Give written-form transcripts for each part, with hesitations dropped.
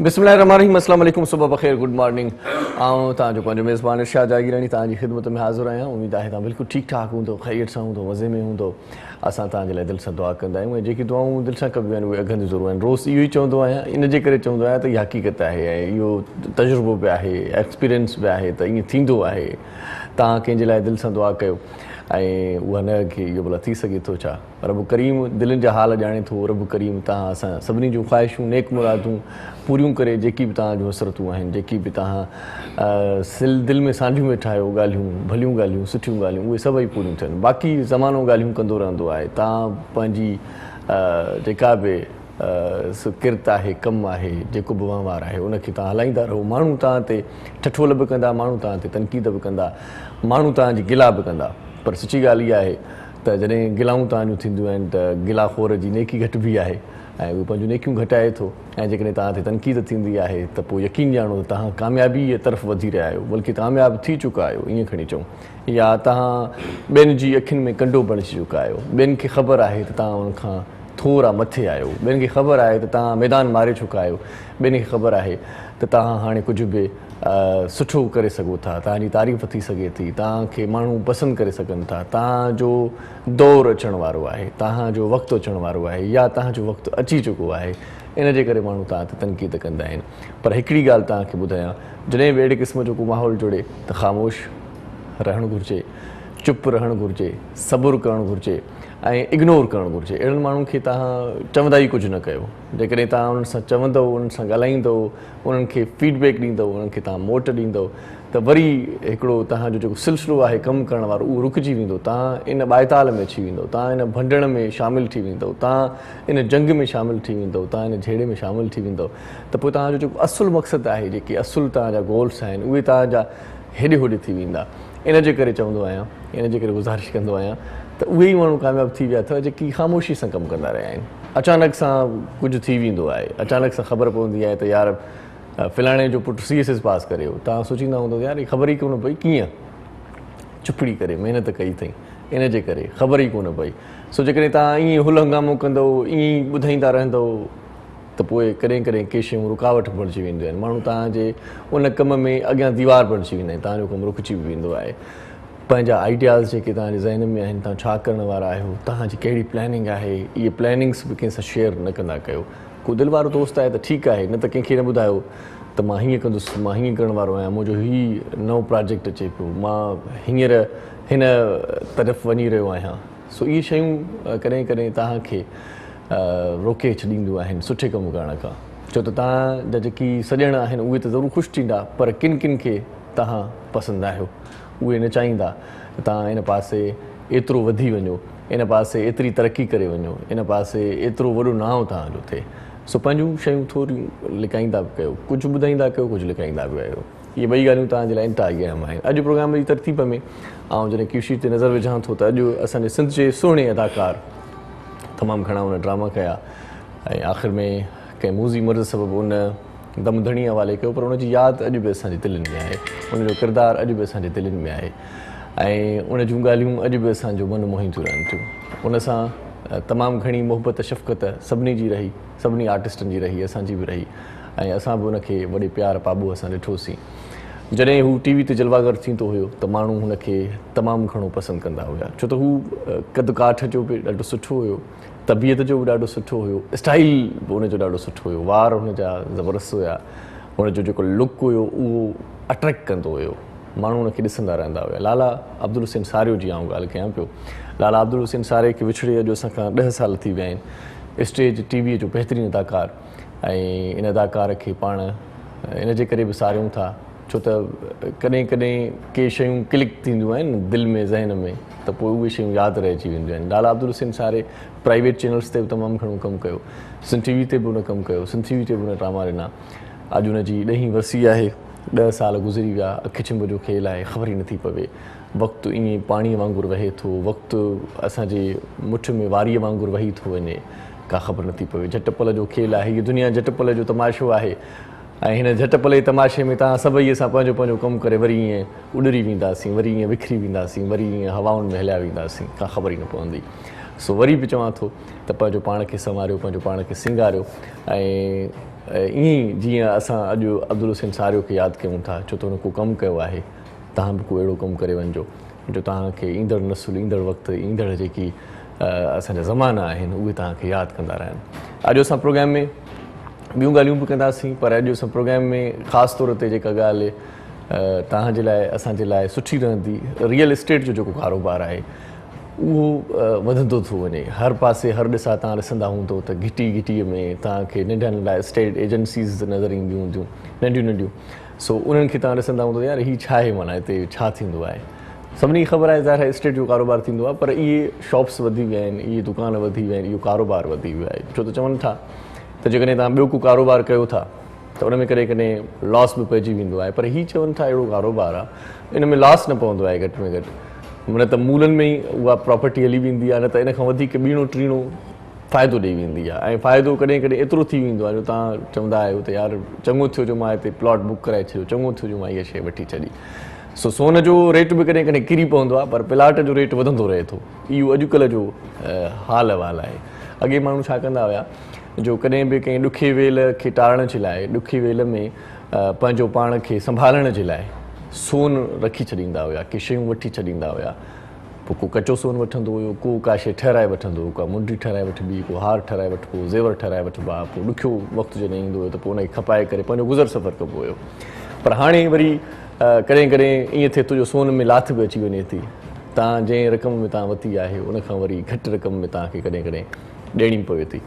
बिस्मिल्लाहिर्रहमानिर्रहीम अस्सलाम वालेकुम सुबह बख़ैर गुड मॉर्निंग आऊं तव्हांजो पंहिंजो मेज़बान इरशाद जागीरानी तव्हांजी ख़िदमत में हाज़िर आहियां। उम्मीद आहे तव्हां बिल्कुलु ठीकु ठाक हूंदो, ख़ैरियत सां हूंदो, मज़े में हूंदो। असां तव्हांजे लाइ दिलि सां दुआ कंदा आहियूं ऐं जेकी दुआऊं दिलि सां कबियूं आहिनि उहे अघनि ज़रूरु आहिनि। रोज़ु इहो ई चवंदो आहियां, इन जे करे चवंदो आहियां त इहा हक़ीक़त आहे ऐं इहो तजुर्बो बि आहे, एक्सपीरियंस बि आहे त ईअं थींदो आहे। तव्हां कंहिंजे लाइ दिलि सां दुआ कयो ऐं उहा न की इहो भला थी सघे थो छा। रब करीम दिलनि जा हाल ॼाणे थो। रब करीम तव्हां असां सभिनी जूं ख़्वाहिशूं नेक मुरादूं पूरियूं करे, जेकी बि तव्हां जूं हसरतूं आहिनि, जेकी बि तव्हां दिलि में सांझियूं वेठा आहियो, ॻाल्हियूं भलियूं ॻाल्हियूं सुठियूं ॻाल्हियूं, उहे सभई पूरियूं थियनि। बाक़ी ज़मानो ॻाल्हियूं कंदो रहंदो आहे। तव्हां पंहिंजी जेका बि किरत आहे, कमु आहे, जेको बि वहिंवार आहे, उनखे तव्हां हलाईंदा रहो। माण्हू तव्हां ते ठठोल बि कंदा, माण्हू तव्हां ते तनक़ीद बि कंदा, माण्हू तव्हांजी गिला बि कंदा, पर सची ॻाल्हि इहा आहे त जॾहिं गिलाऊं तव्हांजूं थींदियूं आहिनि त गिलाखोर जी नेकी घटिबी आहे ऐं उहो पंहिंजूं नेकियूं घटाए थो। ऐं जेकॾहिं तव्हां ते तनक़ीद थींदी आहे त पोइ यकीन ॼाणो त तव्हां कामयाबी जे तरफ़ वधी रहिया आहियो, बल्कि कामयाबु थी चुका आहियो, ईअं खणी चऊं। या तव्हां ॿियनि जी अखियुनि में कंडो बणिजी चुका आहियो। ॿियनि खे ख़बर आहे त तव्हां उनखां थोरा मथे आहियो। ॿियनि खे ख़बर आहे त तव्हां मैदान मारे चुका आहियो। ॿियनि खे ख़बर आहे त तव्हां हाणे कुझु बि सुठो करे सघो था, तव्हांजी तारीफ़ थी सघे थी, तव्हांखे माण्हू पसंदि करे सघनि था, तव्हांजो दौरु अचण वारो आहे, तव्हांजो वक़्तु अचण वारो आहे या तव्हांजो वक़्तु अची चुको आहे। इन जे करे माण्हू तव्हां ते तनक़ीद कंदा आहिनि। पर हिकिड़ी ॻाल्हि तव्हांखे ॿुधायां, जॾहिं बि अहिड़े क़िस्म जो को माहौल जुड़े त ख़ामोश रहणु घुरिजे, चुप रहणु घुरिजे, सबुरु करणु घुरिजे ऐं इग्नोर करणु घुरिजे। अहिड़नि माण्हुनि खे तव्हां चवंदा ई कुझु न कयो। जेकॾहिं तव्हां उन्हनि सां चवंदव, उन्हनि सां ॻाल्हाईंदव, उन्हनि खे फीडबैक ॾींदव, उन्हनि खे तव्हां मोट ॾींदव त वरी हिकिड़ो तव्हांजो जेको सिलसिलो आहे कमु करण वारो उहो रुकिजी वेंदो। तव्हां इन ॿाएताल में अची वेंदव, तव्हां इन भंडण में शामिलु थी वेंदव, तव्हां इन जंग में शामिलु थी वेंदव, तव्हां इन झेड़े में शामिलु थी वेंदव त पोइ तव्हांजो जेको असुलु मक़सदु आहे, जेके असुलु तव्हांजा गोल्स आहिनि, उहे तव्हांजा हेॾे होॾे थी वेंदा। इन जे करे चवंदो आहियां, इन जे करे गुज़ारिश कंदो आहियां त उहे ई माण्हू कामयाबु थी विया अथव जेकी ख़ामोशी सां कमु कंदा रहिया आहिनि। अचानक सां कुझु थी वेंदो आहे, अचानक सां ख़बर पवंदी आहे त यार फलाणे जो पुटु CSS पास करे वियो। तव्हां सोचींदा हूंदव यार ही ख़बर ई कोन पई, कीअं चुपड़ी करे महिनत कई अथई, इन जे करे ख़बर ई कोन पई। सो जेकॾहिं तव्हां ईअं हुल हंगामो कंदव, ईअं ॿुधाईंदा रहंदव त पोइ कॾहिं कॾहिं के शयूं रुकावट बणिजी वेंदियूं आहिनि। माण्हू तव्हांजे उन कम में अॻियां दीवार बणिजी वेंदा आहिनि, तव्हांजो कमु रुकिजी बि वेंदो आहे। पंहिंजा आइडियाज़ जेके तव्हांजे ज़हन में आहिनि, तव्हां छा करण वारा आहियो, तव्हांजी कहिड़ी प्लैनिंग आहे, इहे प्लैनिंग्स बि कंहिं सां शेयर न कंदा कयो। को दिलि वारो दोस्त आहे त ठीकु आहे, न त कंहिंखे न ॿुधायो त मां हीअं कंदुसि, मां हीअं करण वारो आहियां, मुंहिंजो हीउ नओं प्रोजेक्ट अचे पियो, मां हींअर हिन तरफ़ वञी रहियो आहियां। सो इहे शयूं कॾहिं कॾहिं तव्हांखे रोके छॾींदियूं आहिनि सुठे कमु करण खां। छो त तव्हांजा जेकी सॼण आहिनि उहे त ज़रूरु ख़ुशि थींदा, पर किन किन खे तव्हां पसंदि आहियो। उहे न चाहींदा त तव्हां इन पासे एतिरो वधी वञो, इन पासे एतिरी तरक़ी करे वञो, इन पासे एतिरो वॾो नाव तव्हांजो थिए। सो पंहिंजूं शयूं थोरियूं लिकाईंदा बि कयो, कुझु ॿुधाईंदा कयो, कुझु लिकाईंदा बि कयो। इहे ॿई ॻाल्हियूं तव्हांजे लाइ इंतिहाई अहम आहिनि। अॼु प्रोग्राम जी तरतीब में जॾहिं QC ते नज़र विझां थो त अॼु असांजे सिंध जे सुहिणे अदाकार तमामु घणा उन ड्रामा कया ऐं आख़िर में कंहिं मूज़ी मर्ज़ सबबु उन दमधणी हवाले कयो, पर उनजी यादि अॼु बि असांजे दिलनि में आहे, उनजो किरदारु अॼु बि असांजे दिलनि में आहे ऐं उन जूं ॻाल्हियूं अॼु बि असांजो मन मोहींदियूं रहनि थियूं। उन सां तमामु घणी मोहबत शफ़क़त सभिनी जी रही, सभिनी आर्टिस्टनि जी रही, असांजी बि रही ऐं असां बि उनखे वॾे प्यार पाबो असां ॾिठोसीं। जॾहिं हू TV ते जलवागर थींदो हुयो त माण्हू हुनखे तमामु घणो पसंदि कंदा हुया, छो त हू कद काठ जो बि ॾाढो सुठो हुयो, तबियत जो बि ॾाढो सुठो हुयो, स्टाइल बि उनजो ॾाढो सुठो हुयो, वार हुनजा ज़बरदस्त हुया, हुनजो जेको लुक हुयो उहो अट्रैक्ट कंदो हुयो, माण्हू उनखे ॾिसंदा रहंदा हुया। लाला अब्दुल हुसैन सारियो जी आउं ॻाल्हि कयां पियो। लाला अब्दुल हुसैन सारे खे विछड़े अॼु असांखां 10 साल थी विया आहिनि। स्टेज TV जो बहितरीनु अदाकार ऐं इन अदाकार खे पाण इन जे करे बि सारियूं था छो त कॾहिं कॾहिं के शयूं क्लिक थींदियूं आहिनि दिलि में, ज़हन में, त पोइ उहे शयूं यादि रहिजी वेंदियूं आहिनि। लाला अब्दुल हुसैन सारे प्राइवेट चैनल्स ते बि तमामु घणो कमु कयो, सिंध TV ते बि उन कमु कयो, सिंध TV ते बि उन ड्रामा ॾिना। अॼु उनजी 10वीं वरसी आहे, 10 साल गुज़री विया, अखि छिंभ जो खेल आहे, ख़बर ई नथी पवे। वक़्तु ईअं पाणीअ वांगुरु वहे थो, वक़्तु असांजे मुठ में वारीअ वांगुरु वही थो वञे, का ख़बर नथी पवे। झटपल जो खेल आहे, हीअ दुनिया झटपल जो तमाशो आहे ऐं हिन झटपले तमाशे में तव्हां सभई असां पंहिंजो पंहिंजो कमु करे वरी ईअं उॾरी वेंदासीं, वरी ईअं विखरी वेंदासीं, वरी ईअं हवाउनि में हलिया वेंदासीं, का ख़बर ई न पवंदी। सो वरी बि चवां थो त पंहिंजो पाण खे संवारियो, पंहिंजो पाण खे सिंगारियो ऐं ईअं जीअं असां अॼु अब्दुल हुसैन सारियो खे यादि कयूं था छो त हुन को कमु कयो आहे, तव्हां बि को अहिड़ो कमु करे वञिजो जो तव्हांखे ईंदड़ नसुल, ईंदड़ वक़्तु, ईंदड़ जेकी असांजा ज़माना आहिनि उहे तव्हांखे यादि कंदा रहनि। अॼु असां प्रोग्राम में ॿियूं ॻाल्हियूं बि कंदासीं, पर अॼु असां प्रोग्राम में ख़ासि तौर ते जेका ॻाल्हि तव्हांजे लाइ, असांजे लाइ सुठी रहंदी, रियल इस्टेट जो जेको कारोबार आहे उहो वधंदो थो वञे। हर पासे हर ॾिसां तव्हां ॾिसंदा हूंदो त घिटीअ में तव्हांखे नंढा नंढा स्टेट एजेंसीज़ नज़र ईंदियूं हूंदियूं, नंढियूं नंढियूं। सो उन्हनि खे तव्हां ॾिसंदा हूंदो यार हीअ छा आहे, माना हिते छा थींदो आहे। सभिनी खे ख़बर आहे ज़ाहिर स्टेट जो कारोबार थींदो आहे, पर इहे शॉप्स वधी विया आहिनि, इहे दुकान वधी विया आहिनि, इहो कारोबार वधी वियो आहे। छो त चवनि था त जेकॾहिं तव्हां ॿियो को कारोबार कयो था त उन में कॾहिं लॉस बि पइजी वेंदो आहे, पर हीअ चवनि था अहिड़ो कारोबार आहे इन में लॉस न पवंदो आहे घटि में घटि, न त मूलनि में ई उहा प्रॉपर्टी हली वेंदी आहे, न त इन खां वधीक ॿीणो टीणो फ़ाइदो ॾेई वेंदी आहे। ऐं फ़ाइदो कॾहिं कॾहिं एतिरो थी वेंदो आहे जो तव्हां चवंदा आहियो त यार चङो थियो जो मां हिते प्लॉट बुक कराए छॾियो, चङो थियो जो मां इहा शइ वठी छॾी। सो सोन जो रेट बि कॾहिं कॾहिं किरी पवंदो आहे, पर प्लाट जो रेट वधंदो रहे थो। इहो अॼुकल्ह जो हाल अहिवाल आहे। अॻे माण्हू छा कंदा हुया जो कॾहिं बि कंहिं ॾुखे वेल खे टारण जे लाइ, ॾुखे वेल में पंहिंजो पाण खे संभालण जे लाइ सोन रखी छॾींदा हुया, के शयूं वठी छॾींदा हुया। पोइ को कचो सोन वठंदो हुयो, को का शइ ठहिराए वठंदो हुयो, का मुंडी ठहिराए वठिबी, को हार ठहिराए वठिबो, ज़ेवर ठहिराए वठिबा। पोइ ॾुखियो वक़्तु जॾहिं ईंदो हुयो त पोइ उनखे खपाए करे पंहिंजो गुज़र सफ़र कबो हुयो। पर हाणे वरी कॾहिं कॾहिं ईअं थिए थो जो सोन में लाथ बि अची वञे थी, तव्हां जंहिं रक़म में तव्हां वरिती आहे उनखां वरी घटि रक़म में तव्हांखे कॾहिं कॾहिं ॾियणी पवे थी।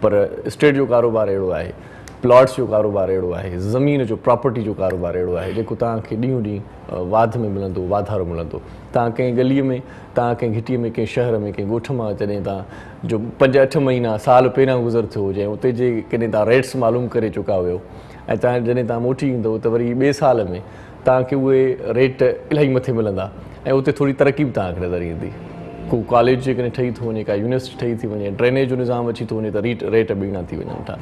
पर स्टेट जो कारोबार अहिड़ो आहे, प्लॉट्स जो कारोबार अहिड़ो आहे, ज़मीन जो प्रॉपर्टी जो कारोबार अहिड़ो आहे जेको तव्हांखे ॾींहों ॾींहुं वाध में मिलंदो, वाधारो मिलंदो। तव्हां कंहिं गलीअ में, तव्हां कंहिं घिटीअ में, कंहिं शहर में, कंहिं ॻोठ मां जॾहिं तव्हां जो 5-8 महीना साल पहिरियां गुज़र थियो हुजे, उते जे कॾहिं तव्हां रेट्स मालूम करे चुका हुयो ऐं जॾहिं तव्हां मोटी ईंदव त वरी ॿिए साल में तव्हांखे उहे रेट इलाही मथे मिलंदा ऐं उते थोरी तरक़ी बि तव्हांखे नज़र ईंदी। को कॉलेज जेकॾहिं ठही थो वञे, का यूनिवर्सिटी ठही थी वञे, ड्रेनेज जो निज़ाम अची थो वञे त रेट ॿीणा थी वञनि था।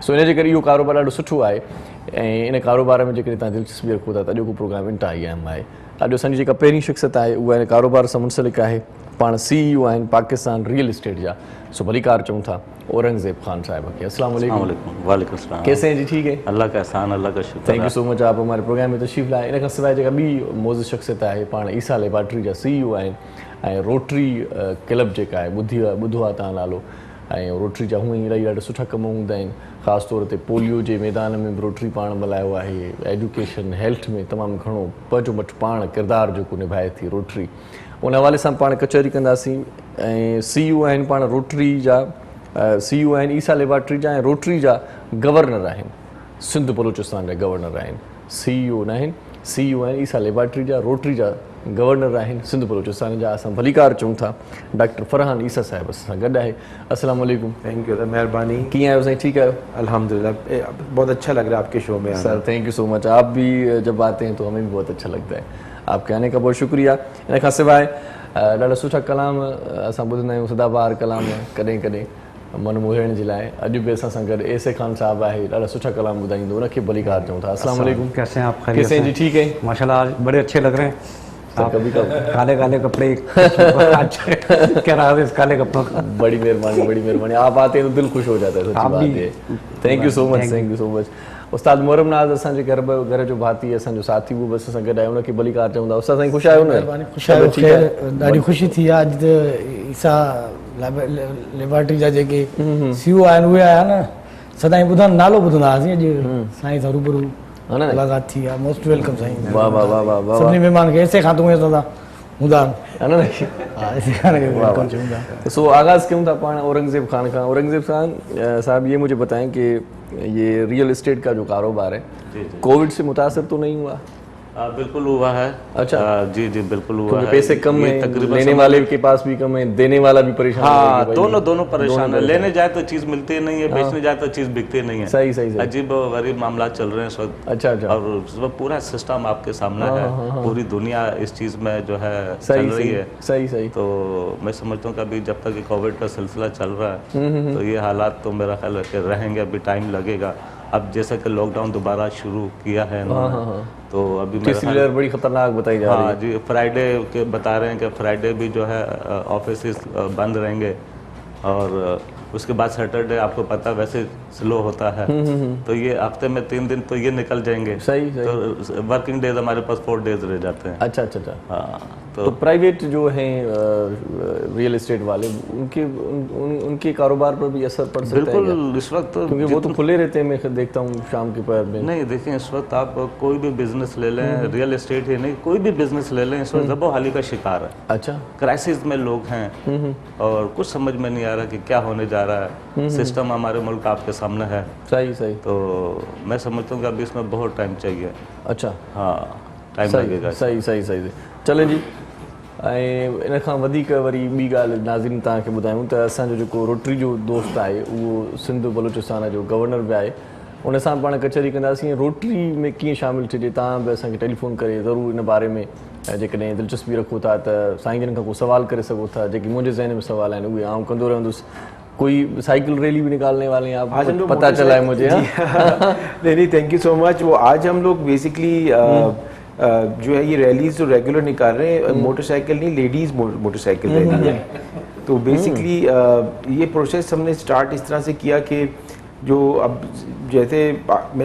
सो इन जे करे इहो कारोबार ॾाढो सुठो आहे ऐं इन कारोबार में जेकॾहिं तव्हां दिलचस्पी रखो था त अॼोको प्रोग्राम इंतिहाई अहम आहे। अॼु असांजी जेका पहिरीं शख़्सियत आहे उहा इन कारोबार सां मुंसलिक आहे, पाण CEO आहिनि पाकिस्तान रियल इस्टेट जा। सो भलीकार चऊं था औरंगज़ेब खान साहब के। अस्सलाम वालेकुम। वालेकुम सलाम। कैसे हैं जी? ठीक है, अल्लाह का एहसान, अल्लाह का शुक्र। थैंक यू सो मच आप हमारे प्रोग्राम में तशरीफ़ लाए। इन खां सवाइ जेका ॿी मौज़ूद शख़्सियत आहे पाण ईसा लेबॉर्ट्री जा CEO आहिनि ऐं रोटरी क्लब जेका आहे ॿुधो आहे तव्हां नालो, ऐं रोटरी जा हूअं ई इलाही ॾाढा सुठा कम हूंदा आहिनि। ख़ासि तौर ते पोलियो जे मैदान में बि रोटरी पाण मल्हायो आहे, एजुकेशन हेल्थ में तमामु घणो पंहिंजो मटि पाण किरदारु जेको निभाए थी रोटरी, उन हवाले सां पाण कचहरी कंदासीं। ऐं CEO आहिनि पाण रोटरी जा, CEO आहिनि ईसा लेबॉर्ट्री जा ऐं रोटरी जा गवर्नर आहिनि, सिंध बलोचिस्तान जा गवर्नर आहिनि। CEO न आहिनि, CEO आहिनि ईसा लेबॉर्ट्री जा, रोटरी जा गवर्नर आहिनि सिंध बलोचिस्तान जा। असां भलीकार चऊं था डॉक्टर फरहान ईसा साहिब असां सां गॾु आहे। अस्सलाम वालेकुम। थैंक यू सर, मेहरबानी। कीअं आहियो साईं? ठीकु आहियो? अल्हम्दुलिल्लाह, बहुत अच्छा लग रहा है आपके शो में sir. Thank you so much. आप भी जब आते हैं तो हमें भी बहुत अच्छा लगता है। आपके आने का बहुत शुक्रिया। इन खां सवाइ ॾाढा सुठा कलाम असां ॿुधंदा आहियूं, सदाबहार कलाम कॾहिं कॾहिं मन मोहिण जे लाइ। अॼु बि असां सां गॾु एसे खान साहब आहे, ॾाढा सुठा कलाम ॿुधाईंदो, उनखे भलीकार चऊं था। अस्सलाम वालेकुम। कैसे हैं आप? कैसे हैं जी? ठीक है माशाल्लाह, आज बड़े अच्छे लग रहे हैं आप। कभी काले काले कपड़े क्या रहा है इस काले कपड़ों का? बड़ी मेहरबानी, बड़ी मेहरबानी। आप आते हैं तो दिल खुश हो जाता है, सच्ची बात है। Thank you so much, thank you so much. उस्ताद मुहर्रम नाज़ असांजे घर जो भाती, असांजो साथी, उहो बसि असां गॾु आहे, उनखे भलीकार चऊं था। उस्ताद साईं ख़ुशि आहियो न? ख़ुशि आहियो, ख़ैर ॾाढी ख़ुशी थी आहे। अॼु त ईसा लेबॉर्ट्री जा जेके CEO आहिनि उहे आया न, सदाईं नालो ॿुधंदा हुआसीं, अॼु साईं सां रूबरू मुलाक़ात थी आहे। Most welcome Sai. वाह वाह वाह वाह वाह। सभिनी महिमान खे ऐसे खां हूंदा सो आगाज़ क्यों था पान औरंगज़ेब खान का। औरंगज़ेब खान साहब, ये मुझे बताएं कि ये रियल इस्टेट का जो कारोबार है कोविड से मुतासर तो नहीं हुआ? बिल्कुल हुआ है। अच्छा। जी जी बिल्कुल हुआ है। पैसे कम है, लेने वाले के पास भी कम है, देने वाला भी परेशान है। हाँ, दोनों परेशान है। लेने जाए तो चीज मिलती नहीं है, बेचने जाए तो चीज बिकती नहीं है। सही सही। अजीब गरीब मामला चल रहे हैं इस वक्त। अच्छा अच्छा। और पूरा सिस्टम आपके सामने है, पूरी दुनिया इस चीज में जो है चल रही है। सही सही। तो मैं समझता हूँ कि अभी जब तक कोविड का सिलसिला चल रहा है तो ये हालात तो मेरा ख्याल है कि रहेंगे, अभी टाइम लगेगा। अब जैसे कि लॉकडाउन दोबारा शुरू किया है तो अभी बड़ी खतरनाक बताई जा रही है। जी, फ्राइडे के बता रहे हैं कि फ्राइडे भी जो है ऑफिस बंद रहेंगे। और उसके बाद सैटरडे आपको पता वैसे स्लो होता है, तो ये हफ्ते में 3 दिन तो ये निकल जाएंगे। सही तो वर्किंग डेज हमारे पास 4 डेज रह जाते हैं। अच्छा अच्छा अच्छा। हाँ तो प्राइवेट जो हैं रियल एस्टेट वाले उनके कारोबार पर भी असर पड़ सकता है क्या? बिल्कुल, इस वक्त क्योंकि वो तो खुले रहते हैं, मैं देखता हूँ शाम के पहर में। नहीं देखिए, इस वक्त आप कोई भी बिजनेस ले लें, रियल एस्टेट ही नहीं, कोई भी बिजनेस ले लें, इस वक्त जबोहाली का शिकार है। अच्छा। क्राइसिस में लोग हैं और कुछ समझ में नहीं आ रहा कि क्या होने जा रहा है। सिस्टम हमारे मुल्क आपके सामने है। सही सही। तो मैं समझता हूँ कि अभी इसमें बहुत टाइम चाहिए। अच्छा। हाँ, टाइम सही लगेगा। सही सही सही। चले जी, ऐं इन खां वधीक वरी ॿी ॻाल्हि नाज़रीन तव्हांखे ॿुधायूं त असांजो जेको रोटरी जो दोस्त आहे उहो सिंध बलोचिस्तान जो गवर्नर बि आहे, उन सां पाण कचहरी कंदासीं। रोटरी में कीअं शामिलु थिजे, तव्हां बि असांखे टेलीफोन करे ज़रूरु इन बारे में जेकॾहिं दिलचस्पी रखो था त साईं जन खां को सवाल करे सघो था। जेके मुंहिंजे ज़हन में सवाल आहिनि उहे आउं कंदो रहंदुसि। कोई साइकिल रैली भी निकालने वाले हैं आप, आज हम लोग पता चला है मुझे। नहीं, थैंक यू सो मच। वो आज हम लोग बेसिकली जो है ये रैलीज जो रेगुलर निकाल रहे हैं, मोटरसाइकिल नहीं, लेडीज मोटरसाइकिल रैली है। तो बेसिकली ये प्रोसेस हमने स्टार्ट इस तरह से किया कि जो अब जैसे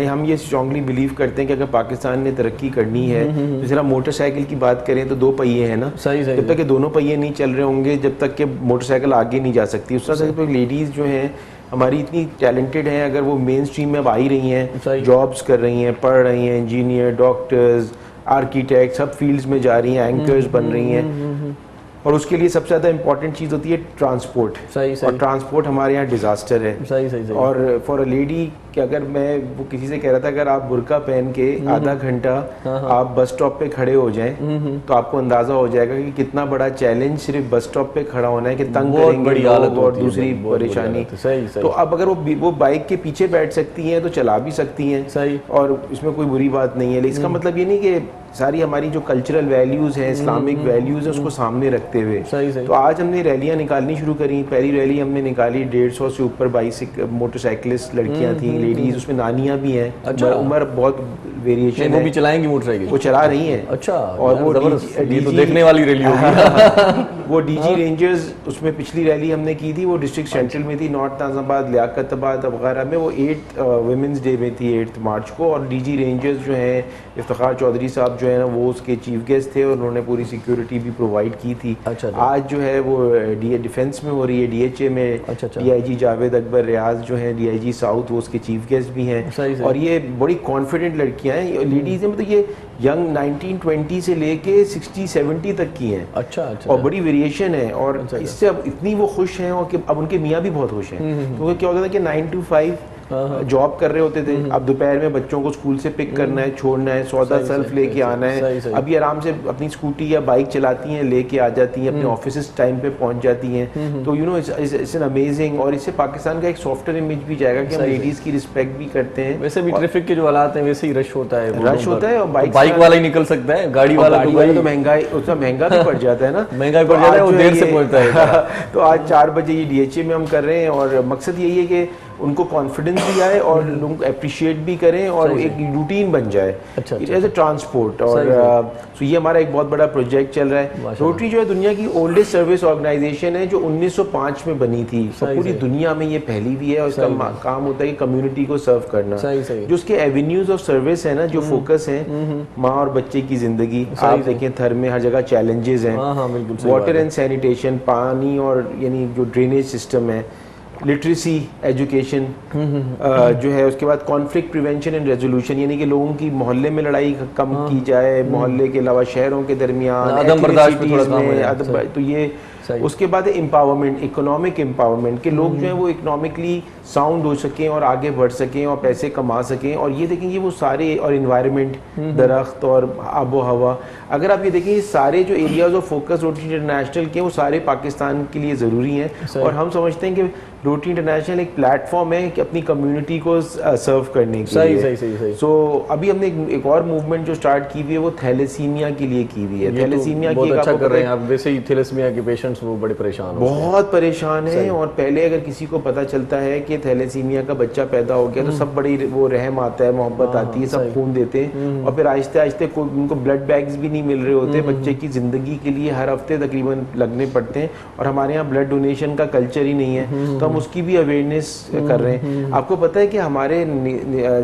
हम ये स्ट्रांगली बिलीव करते हैं कि अगर पाकिस्तान ने तरक्की करनी है तो जरा मोटरसाइकिल की बात करें तो 2 पहिए हैं ना। सही सही। जब तक के दोनों पहिए नहीं चल रहे होंगे, जब तक के मोटरसाइकिल आगे नहीं जा सकती। उस तरह से लेडीज़ जो हैं हमारी इतनी टैलेंटेड हैं, अगर वो मेन स्ट्रीम में अब आ ही रही हैं, जॉब्स कर रही हैं, पढ़ रही हैं, इंजीनियर, डॉक्टर्स, आर्किटेक्ट, सब फील्ड्स में जा रही हैं, एंकर्स बन रही हैं। और उसके लिए सबसे ज़्यादा इंपॉर्टेंट चीज़ होती है ट्रांसपोर्ट। सही सही। और ट्रांसपोर्ट हमारे यहाँ डिज़ास्टर है। सही सही सही। और फॉर अ लेडी कि अगर मैं वो किसी से कह रहा था, अगर आप बुर्का पहन के आधा घंटा आप बस स्टॉप पे खड़े हो जाएं तो आपको अंदाजा हो जाएगा कि कितना बड़ा चैलेंज सिर्फ बस स्टॉप पे खड़ा होना है, कि तंग करेंगे लोग और दूसरी परेशानी। तो अब अगर वो बाइक के पीछे बैठ सकती हैं तो चला भी सकती हैं। सही। और इसमें कोई बुरी बात नहीं है। इसका मतलब ये नहीं कि सारी हमारी जो कल्चरल वैल्यूज हैं, इस्लामिक वैल्यूज हैं, उसको सामने रखते हुए। सही सही। तो आज हमने रैलियां निकालनी शुरू करी। पहली रैली हमने निकाली 150 से ऊपर मोटरसाइकिलिस्ट लड़कियां थी, लेडीज, उसमें नानियां भी हैं। अच्छा। उम्र बहुत वेरिएशन है। वो भी चलाएंगी मोटरसाइकिल? वो चला रही हैं। अच्छा। और वो ये तो देखने वाली रैली होगी। वो डीजी रेंजर्स, उसमें पिछली रैली हमने की थी, वो डिस्ट्रिक्ट सेंट्रल में थी, नॉर्थ नाज़ाबाद, लियाकताबाद वगैरह में। वो 8 वुमेंस डे में थी 8 मार्च को। और डीजी रेंजर्स जो हैं इफ्तिखार चौधरी साहब जो है ना, वो उसके चीफ गेस्ट थे और उन्होंने पूरी सिक्योरिटी भी प्रोवाइड की थी। अच्छा। आज जो है वो डिफेंस में हो रही है, DHA में। अच्छा। DIG जावेद अकबर रियाज जो है DIG साउथ, वो उसके चीफ गेस्ट भी हैं। सही। और ये बड़ी कॉन्फिडेंट लड़कियां हैं, लेडीज हैं, मतलब ये यंग 19-20 से लेके 60-70 तक की हैं। अच्छा अच्छा। और बड़ी वेरिएशन है। और इससे अब इतनी वो खुश हैं और कि अब उनके मियाँ भी बहुत खुश हैं। क्योंकि क्या होता था कि 9 to 5 जॉब कर रहे होते थे, अब दोपहर में बच्चों को स्कूल से पिक करना है, छोड़ना है, सौदा सेल्फ लेके आना है। अभी आराम से अपनी स्कूटी या बाइक चलाती हैं, लेके आ जाती हैं, अपने ऑफिस टाइम पे पहुंच जाती हैं। तो इट्स एन अमेजिंग। और इससे पाकिस्तान का एक सॉफ्टवेयर इमेज भी जाएगा कि हम लेडीज की रिस्पेक्ट भी करते हैं। वैसे भी ट्रैफिक के जो हालात हैं वैसे ही रश होता है। और बाइक वाला ही निकल सकता है, गाड़ी वाला तो महंगाई, उतना महंगा भी पड़ जाता है ना। महंगा पड़ जाता है, वो देर से पहुंचता है। तो आज 4 बजे ये DHA में हम कर रहे हैं और मकसद यही है कि उनको कॉन्फिडेंस भी आए और लोग अप्रिशिएट भी करें और एक रूटीन बन जाए एज ए ट्रांसपोर्ट। और तो ये हमारा एक बहुत बड़ा प्रोजेक्ट चल रहा है। रोटरी जो है दुनिया की ओल्डेस्ट सर्विस ऑर्गेनाइजेशन है, जो 1905 में बनी थी। और पूरी दुनिया में ये पहली भी है। और इसका काम होता है कि कम्युनिटी को सर्व करना। जो उसके एवेन्यूज ऑफ सर्विस है ना, जो फोकस है माँ और बच्चे की जिंदगी। आप देखें थर में हर जगह चैलेंजेस हैं, वाटर एंड सैनिटेशन, पानी और यानी जो ड्रेनेज सिस्टम है, लिटरेसी एजुकेशन जो है, उसके बाद कॉन्फ्लिक्ट प्रिवेंशन एंड रेजोल्यूशन, यानी कि लोगों की मोहल्ले में लड़ाई कम की जाए, मोहल्ले के अलावा शहरों के दरमियान तो ये। उसके बाद एम्पावरमेंट, इकोनॉमिक एम्पावरमेंट, के लोग जो है वो इकोनॉमिकली साउंड हो सकें और आगे बढ़ सकें और पैसे कमा सकें। और ये देखेंगे वो सारे, और इन्वायरमेंट, दरख्त और आबो हवा, अगर आप ये देखें ये सारे जो areas of focus rotary international के, वो सारे पाकिस्तान के लिए ज़रूरी हैं। और हम समझते हैं कि रोटरी इंटरनेशनल एक प्लेटफॉर्म है कि अपनी कम्युनिटी को सर्व करने के सही लिए। सही सही सही। सो अभी हमने एक और मूवमेंट जो स्टार्ट की हुई है वो थैलेसीमिया के लिए की हुई है। थैलेसीमिया बहुत की अच्छा कर रहे हैं आप। वैसे ही थैलेसीमिया के पेशेंट्स वो बड़े परेशान हो बहुत परेशान है, और पहले अगर किसी को पता चलता है कि थैलेसीमिया का बच्चा पैदा हो गया तो सब बड़ी वो रहम आता है, मोहब्बत आती है, सब खून देते हैं, और फिर आहिस्ते आहिस्ते उनको ब्लड बैग्स भी नहीं मिल रहे होते, बच्चे की जिंदगी के लिए हर हफ्ते तकरीबन लगने पड़ते हैं, और हमारे यहाँ ब्लड डोनेशन का कल्चर ही नहीं है, तो हम उसकी भी अवेयरनेस कर रहे हैं। आपको पता है कि हमारे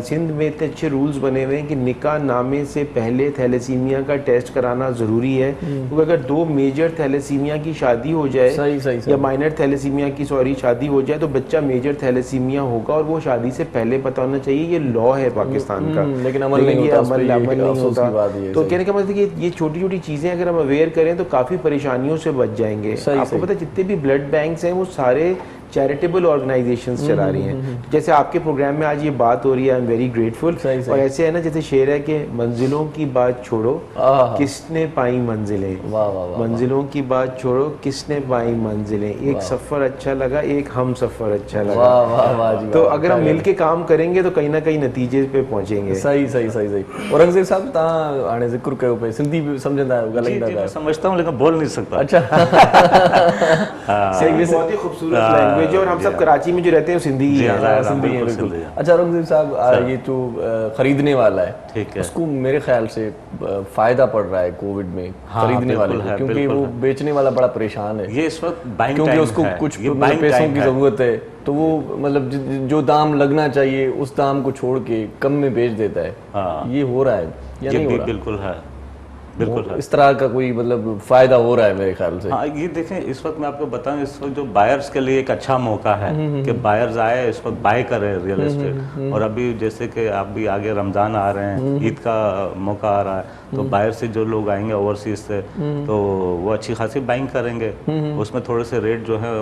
सिंध में इतने अच्छे रूल्स बने हुए हैं कि निकाह नामे से पहले थैलेसीमिया का टेस्ट कराना जरूरी है, क्योंकि अगर 2 मेजर थैलेसीमिया की शादी हो जाए सही सही या माइनर थैलेसीमिया की शादी हो जाए तो बच्चा मेजर थैलेसीमिया होगा, और वो शादी से पहले पता होना चाहिए। ये लॉ है पाकिस्तान का, लेकिन अमल नहीं ये होता, उस पे ये अमल नहीं अफसोस की होता। बात ये तो सही। कहने का मतलब कि ये छोटी छोटी चीजें अगर हम अवेयर करें तो काफी परेशानियों से बच जाएंगे। सही, आपको सही। पता है जितने भी ब्लड बैंक्स हैं वो सारे चैरिटेबल ऑर्गेनाइजेशंस चला रही हैं। जैसे आपके प्रोग्राम में आज ये बात हो रही है, आई एम वेरी ग्रेटफुल। सही, सही। और ऐसे है ना, जैसे शेर है कि मंजिलों की बात छोड़ो आहा। किसने पाई मंजिलें, वाह वाह वाह। मंजिलों की बात छोड़ो किसने पाई मंजिलें, एक सफर अच्छा लगा, एक हम सफर अच्छा लगा। वाह वाह वाह जी। तो वाह, अगर हम क्या मिल के काम करेंगे तो कहीं ना कहीं नतीजे पे पहुंचेंगे। सही सही सही सही। औरंगज़ेब साहब तव्हां हाणे ज़िक्र कयो पे सिंधी भी सम्झंदा आहियो, जी ॻाल्हाईंदा जी मैं आहियो। समझता हूँ लेकिन बोल नहीं सकता। अच्छा। सही, बहुत ही खूबसूरत लैंग्वेज है, और हम सब कराची में जो रहते हैं वो सिंधी ही जी, हैं। हाँ, सिंधी है बिल्कुल बिल्कुल। सिंधी है। अच्छा औरंगज़ेब साहब, ये जो खरीदने वाला है, ठीक है। उसको मेरे ख्याल से फायदा पड़ रहा है कोविड में, हाँ, खरीदने वाले बिल्कुल को, है, क्योंकि बिल्कुल वो है। बेचने वाला बड़ा परेशान है, ये इस वक्त बाइंग क्योंकि टाइम उसको है, कुछ ये मतलब बाइंग पैसों टाइम की है। जरूरत है, तो वो मतलब जो दाम लगना चाहिए उस दाम को छोड़ के कम में बेच देता है। हाँ। ये हो रहा है या ये नहीं भी हो रहा? बिल्कुल है, बिल्कुल है। इस तरह का कोई मतलब फायदा हो रहा है मेरे ख्याल से। हाँ, ये देखें इस वक्त मैं आपको बताऊं, इस वक्त जो बायर्स के लिए एक अच्छा मौका है कि बायर्स आए, इस वक्त बाय करें रियल एस्टेट। और अभी जैसे कि आप भी आगे रमजान आ रहे हैं, ईद का मौका आ रहा है, तो बायर से जो लोग आएंगे ओवरसीज से, तो वो अच्छी खासी बाइंग करेंगे, उसमें थोड़े से रेट जो है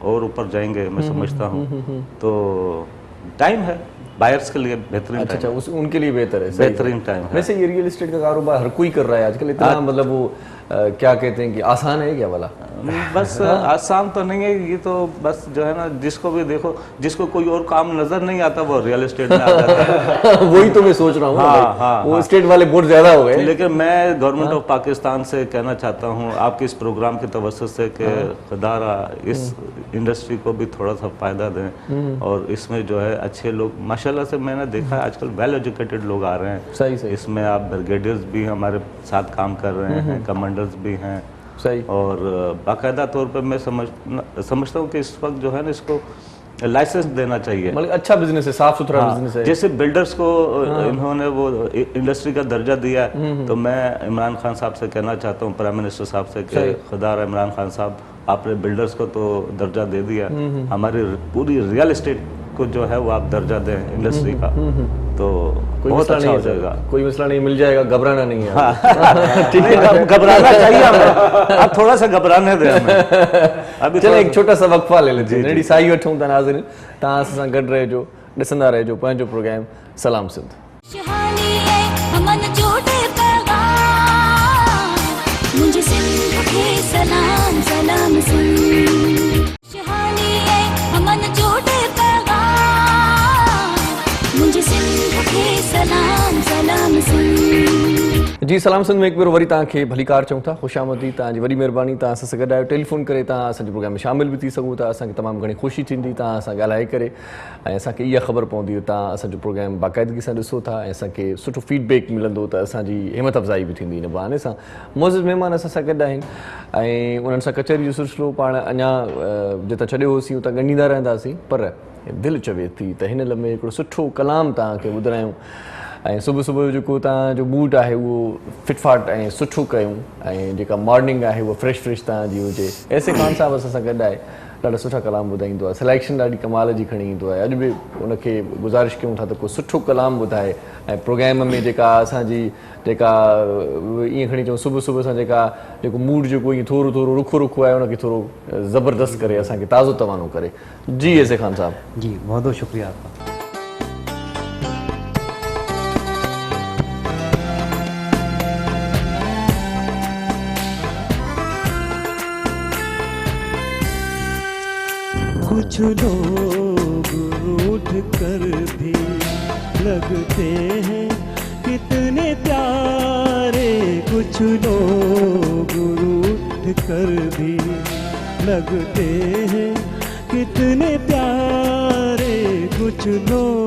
और ऊपर जाएंगे, मैं समझता हूँ। तो टाइम है बायर्स के लिए, बेहतरीन अच्छा टाइम, अच्छा, उन के लिए बेहतर है, सही बेहतरीन टाइम है। वैसे ये रियल एस्टेट का कारोबार हर कोई कर रहा है आजकल, इतना मतलब वो क्या कहते हैं कि आसान है क्या वाला? बस आसान तो नहीं है ये, तो बस जो है ना, जिसको भी देखो, जिसको कोई और काम नजर नहीं आता वो रियल एस्टेट में आ जाता है। वही तो मैं सोच रहा हूँ, हाँ, हाँ, वो हाँ। स्टेट वाले बहुत ज्यादा हो गए। लेकिन मैं गवर्नमेंट ऑफ पाकिस्तान से कहना चाहता हूँ आपके इस प्रोग्राम के तवज्जुह से कि खुदारा इस इंडस्ट्री को भी थोड़ा सा फायदा दें, और इसमें जो है अच्छे लोग, माशाल्लाह से मैंने देखा है आजकल वेल एजुकेटेड लोग आ रहे हैं। सही सही इसमें आप ब्रिगेडियर्स भी हमारे साथ काम कर रहे हैं, कमांडर्स भी हैं, सही। और बाकायदा तौर पर मैं समझता हूँ कि इस वक्त जो है ना, इसको लाइसेंस देना चाहिए। मतलब अच्छा बिजनेस है, साफ सुथरा बिजनेस है। जैसे बिल्डर्स को इन्होंने वो इंडस्ट्री का दर्जा दिया है, तो मैं इमरान खान साहब से कहना चाहता हूँ, प्राइम मिनिस्टर साहब से, कि खुदारा इमरान खान साहब, आपने बिल्डर्स को तो दर्जा दे दिया, हमारी पूरी रियल एस्टेट को जो है वो आप दर्जा दें इंडस्ट्री का, तो बहुत अच्छा हो जाएगा। कोई मसला नहीं, मिल जाएगा, घबराना नहीं है। ठीक है, घबराना चाहिए हमें, आप थोड़ा सा घबराने दें हमें। अभी चलो थोड़ा एक छोटा सा वक्फा ले लेते हैं, नेड़ी साई वठूं था नाज़रीन, तव्हां असां सां गॾु रहिजो, ॾिसंदा रहिजो पंहिंजो प्रोग्राम सलाम सिंध। मुझे सिंध के सलाम सलाम सिंध, शहानी है अमन जोड़े पैगाम, मुझे सिंध के सलाम सलाम सिंध। जी सलाम सिंध में एक बार वरी तव्हांखे भली कार चऊं था, ख़ुशामदी, तव्हांजी वॾी महिरबानी, तव्हां असां सां गॾु आहियो। टेलीफोन करे तव्हां असांजे प्रोग्राम में शामिल बि थी सघो था, असांखे तमामु घणी ख़ुशी थींदी तव्हां सां ॻाल्हाए करे, ऐं असांखे इहा ख़बर पवंदी तव्हां असांजो प्रोग्राम बाक़ाइदगी सां ॾिसो था, ऐं असांखे सुठो फीडबैक मिलंदो, त असांजी हिमत अफ़ज़ाई बि थींदी। इन बहाने सां मौज़ूद महिमान असां सां गॾु आहिनि, ऐं उन्हनि सां कचहरी जो सिलसिलो पाण अञा जितां छॾियो होसीं उतां ॻंढींदा रहंदासीं, पर दिलि चवे थी त हिन लम्हे हिकिड़ो सुठो कलाम तव्हांखे ॿुधायूं, ऐं सुबुह सुबुह जो जेको तव्हांजो मूड आहे उहो फिटफाट ऐं सुठो कयूं, ऐं जेका मॉर्निंग आहे उहा फ्रेश तव्हांजी हुजे। ऐसे ख़ान साहिबु असां सां गॾु आहे, ॾाढा सुठा कलाम ॿुधाईंदो आहे, सिलेक्शन ॾाढी कमाल जी खणी ईंदो आहे। अॼु बि उनखे गुज़ारिश कयूं था त को सुठो कलाम ॿुधाए, ऐं प्रोग्राम में जेका असांजी जेका ईअं खणी चऊं सुबुह सुबुह सां जेको मूड जेको ईअं थोरो थोरो रुखो रुखो आहे उनखे थोरो ज़बरदस्त करे, असांखे ताज़ो तवानो करे। जी ऐसे ख़ान साहब। जी बहुत बहुत शुक्रिया आपका। कुछ लोग रूठ कर भी लगते हैं कितने प्यारे, कुछ लोग रूठ कर भी लगते हैं कितने प्यारे, कुछ लोग।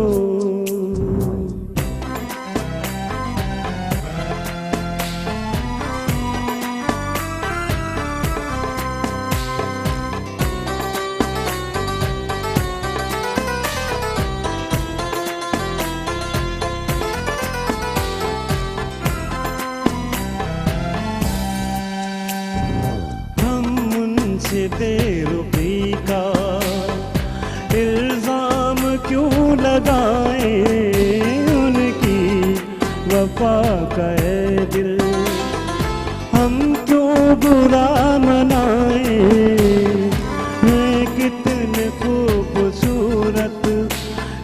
बेरुखी का इल्जाम क्यों लगाएं, उनकी वफा का है दिल हम क्यों बुरा मनाएं, हैं कितने खूबसूरत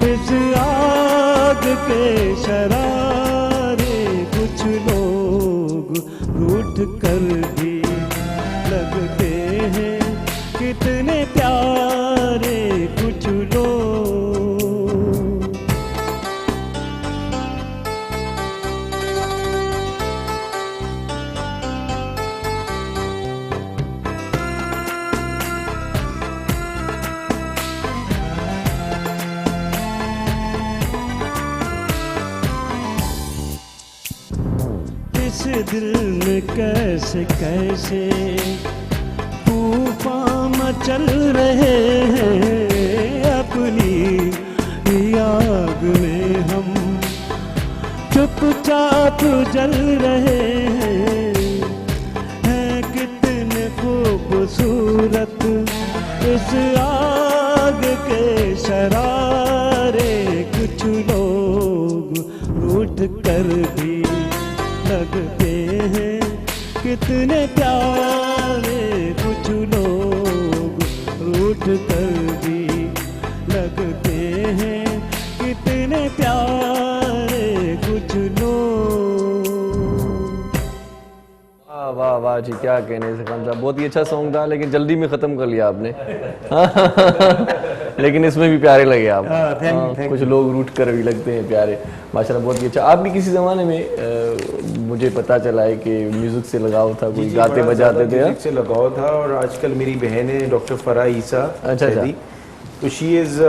इस आग के शरारे, कुछ लोग रूठ कर भी लगते हैं कितने प्यारे, कुछ लोग। इस दिल में कैसे कैसे तूफान मचल रहे हैं, अपनी आग में हम चुपचाप जल रहे हैं कितने खूबसूरत इस आग के शरारे, कुछ लोग रूठ कर भी लगते हैं कितने प्यारे, कुछ लोग रूठ कर भी लगते हैं कितने प्यारे, कुछ लोग। वाह वाह वाह जी, क्या कहने से खान साहब, बहुत ही अच्छा सॉन्ग था, लेकिन जल्दी में ख़त्म कर लिया आपने। लेकिन इसमें भी प्यारे लगे आप। कुछ लोग रूठ कर भी लगते हैं प्यारे, माशाल्लाह बहुत ही अच्छा। आप भी किसी ज़माने में मुझे पता चला है कि म्यूज़िक से लगाव था, कोई गाते बजाते थे? म्यूज़िक से लगाव था, और आजकल मेरी बहन है डॉक्टर फराह ईसा, अच्छा, तो शी इज़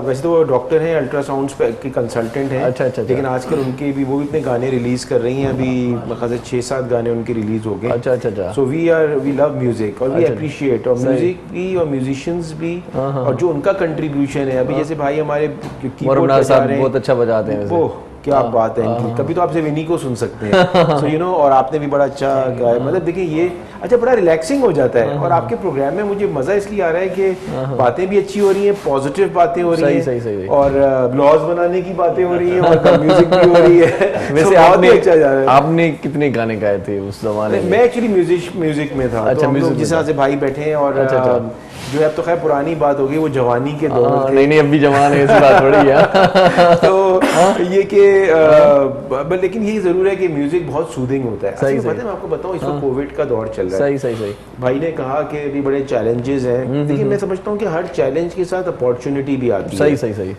वैसे तो वो डॉक्टर हैं, अल्ट्रासाउंड की कंसल्टेंट हैं, अच्छा, लेकिन आजकल उनके भी वो इतने गाने रिलीज़ कर रही हैं, अभी मतलब 6-7 गाने उनके रिलीज़ हो गए। अच्छा। सो वी लव म्यूजिक और वी अप्रिशिएट, और म्यूजिक भी और म्यूजिशियंस भी, और जो उनका कंट्रीब्यूशन है, अभी जैसे भाई हमारे कीबोर्ड बजा रहे हैं, बहुत अच्छा बजाते हैं, वो क्या बात है इनकी, तभी तो आपसे विनी को सुन सकते हैं। सो यू नो, और आपने भी बड़ा अच्छा गाया, मतलब देखिए ये अच्छा बड़ा रिलैक्सिंग हो जाता है। और आपके प्रोग्राम में मुझे मजा इसलिए आ रहा है कि बातें भी अच्छी हो रही हैं, पॉजिटिव बातें हो रही हैं, सही। और ब्लॉग्स बनाने की बातें हो रही हैं, और म्यूजिक भी हो रही है। वैसे अच्छा जा रहा है। आपने कितने गाने गाए थे उस जमाने में? मैं एक्चुअली म्यूजिक में था। अच्छा, म्यूजिक जिस तरह से भाई बैठे हैं, और जो है अब तो खैर पुरानी बात हो गई, वो जवानी के दौर थे। नहीं अब भी जवान है, ऐसी बात थोड़ी है। तो ये कि लेकिन ये जरूर है कि म्यूजिक बहुत सूदिंग होता है। सही पता है, मैं आपको बताऊं, इसको कोविड का दौर चल रहा है। सही। भाई ने कहा कि अभी बड़े चैलेंजेस हैं, लेकिन मैं समझता हूँ कि हर चैलेंज के साथ अपॉर्चुनिटी भी आती है। सही।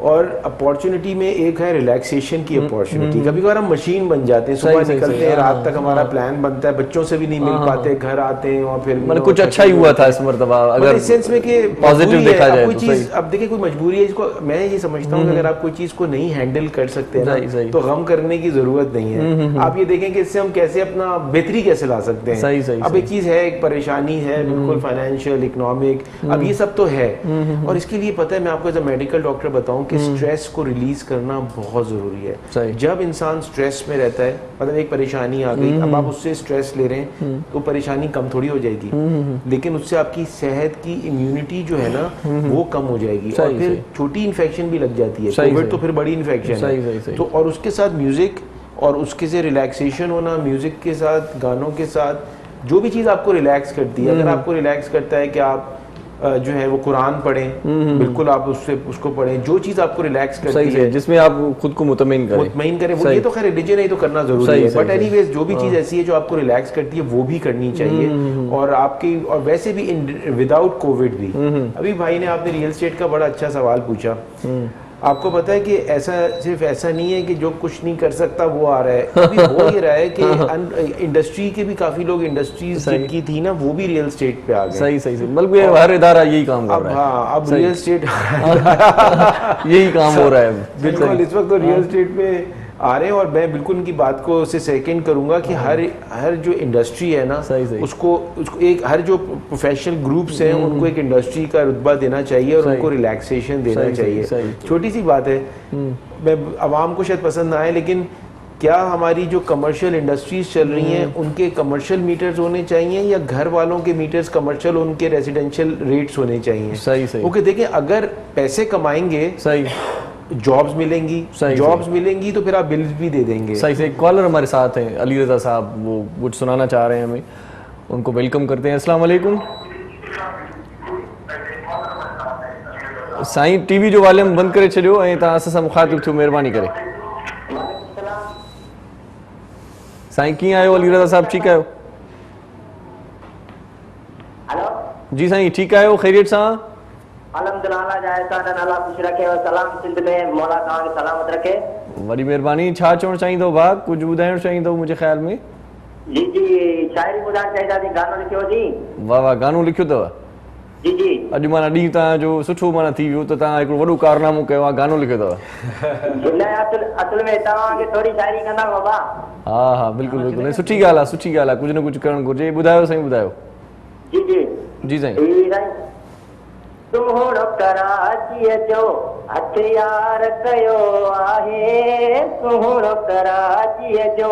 और अपॉर्चुनिटी में एक है रिलैक्सेशन की अपॉर्चुनिटी। कभी कभार हम मशीन बन जाते हैं, सुबह निकलते हैं, रात तक हमारा प्लान बनता है, बच्चों से भी नहीं मिल पाते, घर आते हैं, और फिर मतलब कुछ अच्छा ही हुआ था इस मरतबा, अगर इस सेंस में कि पॉजिटिव देखा जाए कोई चीज। अब देखिए कोई मजबूरी है, इसको मैं ये समझता हूँ कि अगर आप कोई चीज को नहीं हैंडल कर सकते हैं ना, तो गम करने की जरूरत नहीं है। आप ये देखें कि इससे हम कैसे अपना बेहतरी कैसे ला सकते हैं। सही। अब एक चीज है, एक परेशानी है बिल्कुल फाइनेंशियल, इकोनॉमिक, अब ये सब तो है। और इसके लिए पता है, मैं आपको एज अ मेडिकल डॉक्टर बताऊं कि स्ट्रेस को रिलीज करना बहुत जरूरी है। जब इंसान स्ट्रेस में रहता है, मतलब एक परेशानी आ गई, अब आप उससे स्ट्रेस ले रहे हैं, तो परेशानी कम थोड़ी हो जाएगी, लेकिन उससे आपकी सेहत की इम्यूनिटी जो है ना, वो कम हो जाएगी, और फिर छोटी इन्फेक्शन भी लग जाती है। कोविड तो फिर बड़ी इन्फेक्शन है। तो और उसके साथ म्यूजिक, और उसके से रिलैक्सेशन होना, म्यूजिक के साथ, गानों के साथ, जो भी चीज़ आपको रिलैक्स करती है। अगर आपको रिलैक्स करता है कि आप जो है वो कुरान पढ़ें, बिल्कुल आप उसको पढ़ें, जो चीज़ आपको रिलैक्स करती है, जिसमें आप खुद को मुतमईन करें वो, ये तो खैर रिलीजन है तो करना जरूरी है, बट एनीवेज जो भी चीज़ ऐसी है जो आपको रिलैक्स करती है वो भी करनी चाहिए। और वैसे भी विदाउट कोविड भी, अभी भाई ने आपने रियल एस्टेट का बड़ा अच्छा सवाल पूछा। आपको पता है कि सिर्फ ऐसा नहीं है कि जो कुछ नहीं कर सकता वो आ रहा है, अभी हो ही रहा है कि इंडस्ट्री के भी काफी लोग, इंडस्ट्रीज जिनकी थी ना वो भी रियल एस्टेट पे आ गए। सही मतलब हर इदारा यही काम कर रहा है। हाँ, अब रियल एस्टेट यही काम हो रहा है बिल्कुल, इस वक्त तो रियल एस्टेट पे आ रहे हैं। और मैं बिल्कुल उनकी बात को से सेकंड करूंगा कि हर जो इंडस्ट्री है ना, उसको एक हर जो प्रोफेशनल ग्रुप्स हैं उनको एक इंडस्ट्री का रुतबा देना चाहिए और उनको रिलैक्सेशन देना चाहिए। छोटी सी बात है, मैं अवाम को शायद पसंद ना आए, लेकिन क्या हमारी जो कमर्शियल इंडस्ट्रीज चल रही हैं उनके कमर्शियल मीटर्स होने चाहिए या घर वालों के मीटर्स कमर्शियल, उनके रेजिडेंशियल रेट्स होने चाहिए? सही ओके, देखिए अगर पैसे कमाएंगे, जॉब्स मिलेंगी तो फिर आप बिल्स भी दे देंगे। सही कॉलर हमारे साथ हैं, अली रजा साहब, वो कुछ सुनाना चाह रहे हैं हमें, उनको वेलकम करते हैं। अस्सलाम वालेकुम साईं, टीवी जो वॉल्यूम बंद करे छॾियो ऐं तव्हां असां सां मुखातिब थियो, महिरबानी करे। साईं कीअं आहियो? अली रजा साहब ठीकु आहियो? जी साईं ठीकु आहियो, ख़ैरियत सां? अल्हम्दुलिल्लाह, जाए साडा नाला खुश रखे और सलाम सिंध में मौला तव्हां खे सलामत रखे। वॾी महिरबानी। छा चवणु चाहींदो भाउ, कुझु ॿुधाइणु चाहींदो मुंहिंजे ख़्याल में? जी शाइरी ॿुधाइणु चाहींदासीं, गानो लिखियो जी। वाह, गानो लिखियो अथव? जी अॼु माना ॾींहुं तव्हांजो सुठो माना थी वियो, त तव्हां हिकिड़ो वॾो कारनामो कयो आहे, गानो लिखियो अथव। असुल में तव्हांखे थोरी शाइरी कंदा बाबा। हा बिल्कुलु, सुठी ॻाल्हि आहे, कुझु न कुझु करणु घुरिजे। ॿुधायो साईं, ॿुधायो। जी साईं। तुम कराची जो हथियार कयो आहे, तुम कराची जो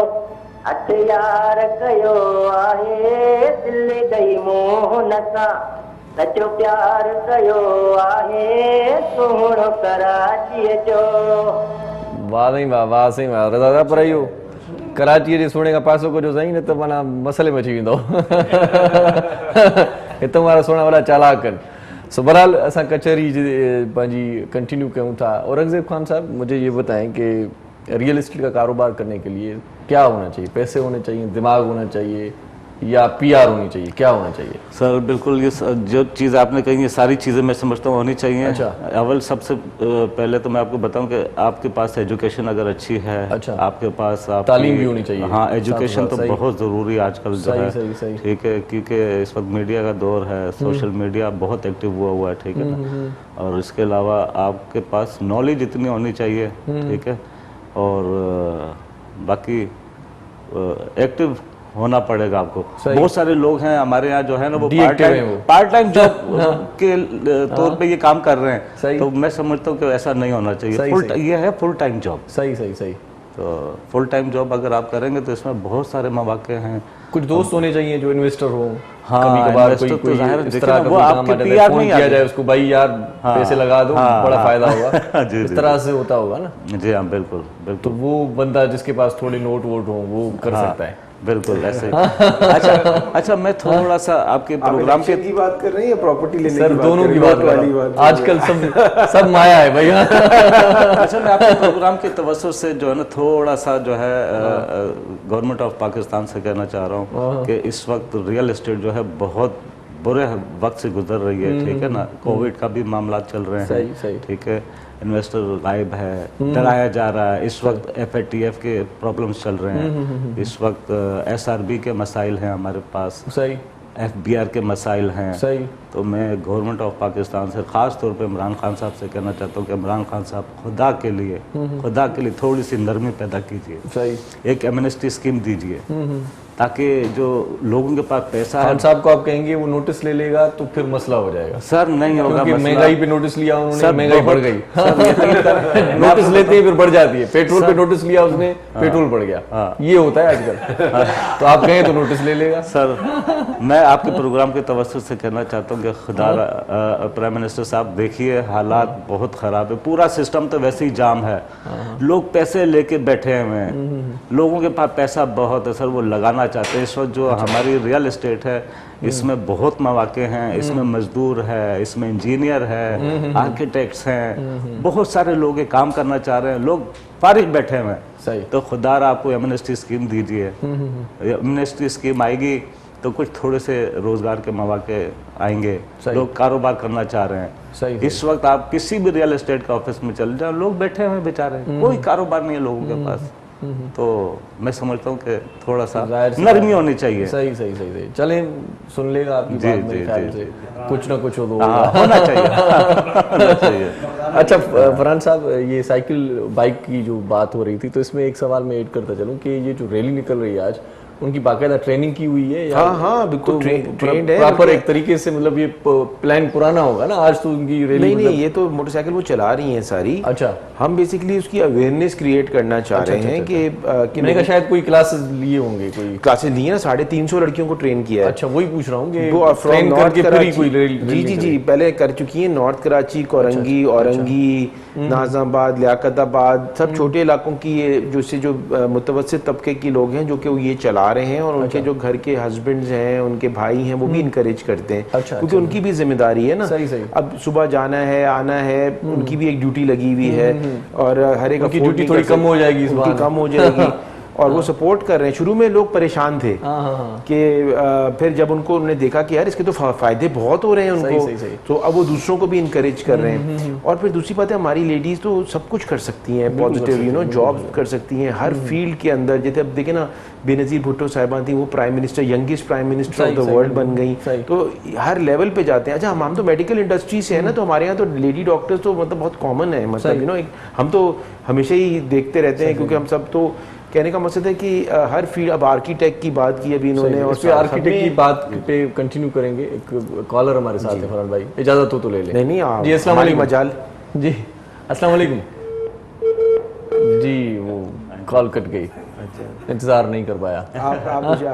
हथियार कयो आहे, दिल ॾेई मोहन सां सचो प्यार कयो आहे, तुम कराची जो। वाह साईं वाह, रज़ा पर इहो कराची जे सोणे खां पासो कजो साईं, न त माना मसले में अची वेंदो। हितां वारा सोना वॾा चालाक आहिनि। सो बहरहाल असां कचहरी पंहिंजी कंटिन्यू कयूं था। औरंगजेब खान साहब, मुझे ये बताएं कि रियल एस्टेट का कारोबार करने के लिए क्या होना चाहिए? पैसे होने चाहिए, दिमाग होना चाहिए, या PR होनी चाहिए, क्या होना चाहिए? सर बिल्कुल, ये जो चीज़ आपने कही, ये सारी चीज़ें मैं समझता हूँ होनी चाहिए। अच्छा। अव्वल सबसे पहले तो मैं आपको बताऊं कि आपके पास एजुकेशन अगर अच्छी है, अच्छा, आपके पास तालीम भी होनी चाहिए। हाँ, एजुकेशन तो बहुत ज़रूरी आजकल जो है। सही। ठीक है, क्योंकि इस वक्त मीडिया का दौर है, सोशल मीडिया बहुत एक्टिव हुआ है, ठीक है ना। और इसके अलावा आपके पास नॉलेज इतनी होनी चाहिए, ठीक है, और बाकी एक्टिव होना पड़ेगा आपको। बहुत सारे लोग हैं हमारे यहाँ जो है ना, वो पार्ट टाइम जॉब के तौर पे ये काम कर रहे हैं, तो मैं समझता हूँ कि ऐसा नहीं होना चाहिए। ये है फुल टाइम जॉब। सही। तो फुल टाइम जॉब अगर आप करेंगे तो इसमें बहुत सारे मौके हैं। कुछ दोस्त होने चाहिए जो इन्वेस्टर हो। हाँ, कभी-कभार कोई इस तरह का काम आता है, फोन किया जाए उसको, भाई यार पैसे लगा दो, बड़ा फायदा होगा। इस तरह से होता होगा ना? जी हाँ, बिल्कुल। तो वो बंदा जिसके पास थोड़े नोट वोट हो वो कर सकता है। बिल्कुल ऐसे। अच्छा, मैं थोड़ा सा आपके प्रोग्राम की बात कर रहे हैं या प्रॉपर्टी लेने की बात? दोनों की बात कर रहा हूं। आजकल सब माया है भैया। अच्छा, मैं आपके प्रोग्राम के तवज्जो से जो है ना थोड़ा सा जो है गवर्नमेंट ऑफ पाकिस्तान से कहना चाह रहा हूँ कि इस वक्त रियल एस्टेट जो है बहुत बुरे वक्त से गुजर रही है, ठीक है ना। कोविड का भी मामला चल रहे हैं, ठीक है, इन्वेस्टर गायब है, डराया जा रहा है। इस वक्त FATF के प्रॉब्लम्स चल रहे हैं, इस वक्त SRB के मसाइल हैं हमारे पास, FBR के मसाइल हैं। तो मैं गवर्नमेंट ऑफ पाकिस्तान से ख़ास तौर पे इमरान खान साहब से कहना चाहता हूँ कि इमरान खान साहब खुदा के लिए थोड़ी सी नरमी पैदा कीजिए, एक एमनेस्टी स्कीम दीजिए, ताकि जो लोगों के पास पैसा है। खान साहब को आप कहेंगे वो नोटिस ले लेगा तो फिर मसला हो जाएगा। सर नहीं होगा, महंगाई पे नोटिस लिया उन्होंने, महंगाई बढ़ गई। नोटिस लेते हैं फिर बढ़ जाती है। पेट्रोल पे नोटिस लिया उसने, पेट्रोल बढ़ गया। ये होता है आजकल। तो आप कहें तो नोटिस ले लेगा। सर मैं आपके प्रोग्राम के तवज्जो से कहना चाहता हूँ कि खुदा प्राइम मिनिस्टर साहब देखिए, हालात बहुत ख़राब है, पूरा सिस्टम तो वैसे ही जाम है, लोग पैसे लेके बैठे हुए हैं, लोगों के पास पैसा बहुत है सर, वो लगाना करना चाहते हैं। इस वक्त जो हमारी रियल एस्टेट है इसमें बहुत मौके हैं, इसमें मजदूर है, इसमें इंजीनियर है, आर्किटेक्ट्स हैं, बहुत सारे लोग ये काम करना चाह रहे हैं, लोग फारिग बैठे हुए हैं। सही। तो खुदार आपको एमनेस्टी स्कीम दीजिए, एमनेस्टी स्कीम आएगी तो कुछ थोड़े से रोजगार के मौके आएंगे, लोग कारोबार करना चाह रहे हैं। सही। इस वक्त आप किसी भी रियल एस्टेट का ऑफिस में चले जाओ, लोग बैठे हुए बेचारे, कोई कारोबार नहीं है लोगों के पास। तो मैं समझता हूँ कि थोड़ा सा नरमी होनी चाहिए। सही सही सही सही। चलें, सुन लेगा आपकी बात, मेरे ख्याल से कुछ ना कुछ होना चाहिए। होना चाहिए। अच्छा फरहान साहब, ये साइकिल बाइक की जो बात हो रही थी, तो इसमें एक सवाल मैं ऐड करता चलूँ कि ये जो रैली निकल रही है आज, उनकी बाकायदा ट्रेनिंग की हुई है या? हाँ बिल्कुल ट्रेंड है प्रॉपर एक तरीके से, मतलब ये प्लान पुराना होगा ना, आज तो उनकी रैली नहीं, ये तो मोटरसाइकिल वो चला रही हैं सारी। अच्छा। हम बेसिकली उसकी अवेयरनेस क्रिएट करना चाह रहे हैं कि मैंने कहा शायद कोई क्लासेस लिए होंगे, कोई क्लासेस लिए ना, 350 लड़कियों को ट्रेन किया है। अच्छा, वही पूछ रहा हूँ कि वो ट्रेन करके पूरी कोई जी पहले कर चुकी है। नॉर्थ कराची, कोरंगी, औरंगी, नाज़ाबाद, लियाकताबाद, सब छोटे इलाकों की ये जो मुतवस्सित तबके के लोग हैं जो कि ये चला रहे हैं, और उनके जो घर के हस्बैंड्स हैं, उनके भाई हैं, वो भी इनकरेज करते हैं। क्योंकि उनकी भी जिम्मेदारी है ना। सही। अब सुबह जाना है, आना है, उनकी भी एक ड्यूटी लगी हुई है, और हर एक ड्यूटी थोड़ी कम हो जाएगी, कम हो जाएगी। और वो सपोर्ट कर रहे हैं। शुरू में लोग परेशान थे कि फिर जब उन्होंने देखा कि यार इसके तो फायदे बहुत हो रहे हैं उनको, सही। तो अब वो दूसरों को भी इनकरेज कर रहे हैं। और फिर दूसरी बात है, हमारी लेडीज तो सब कुछ कर सकती हैं, पॉजिटिव जॉब कर सकती हैं हर फील्ड के अंदर। जैसे अब देखें ना, बेनज़ीर भुट्टो साहिबा थी, वो prime minister, youngest prime minister of the world बन गई। तो हर लेवल पे जाते हैं। अच्छा, हम तो मेडिकल इंडस्ट्री से है ना, तो हमारे यहाँ तो लेडी डॉक्टर्स तो मतलब बहुत कॉमन है। मतलब हम तो हमेशा ही देखते रहते हैं, क्योंकि हम सब तो, कहने का मकसद है कि हर फील्ड। अब आर्किटेक्ट की बात की अभी इन्होंने, और आर्किटेक्ट की बात पे कंटिन्यू करेंगे। एक कॉलर हमारे साथ है, फरहान भाई, इजाजत हो तो ले लें। नहीं आप जी, अस्सलाम वालेकुम। मजाल जी, अस्सलाम वालेकुम जी। वो कॉल कट गई, इंतजार नहीं कर पाया। आप मुझे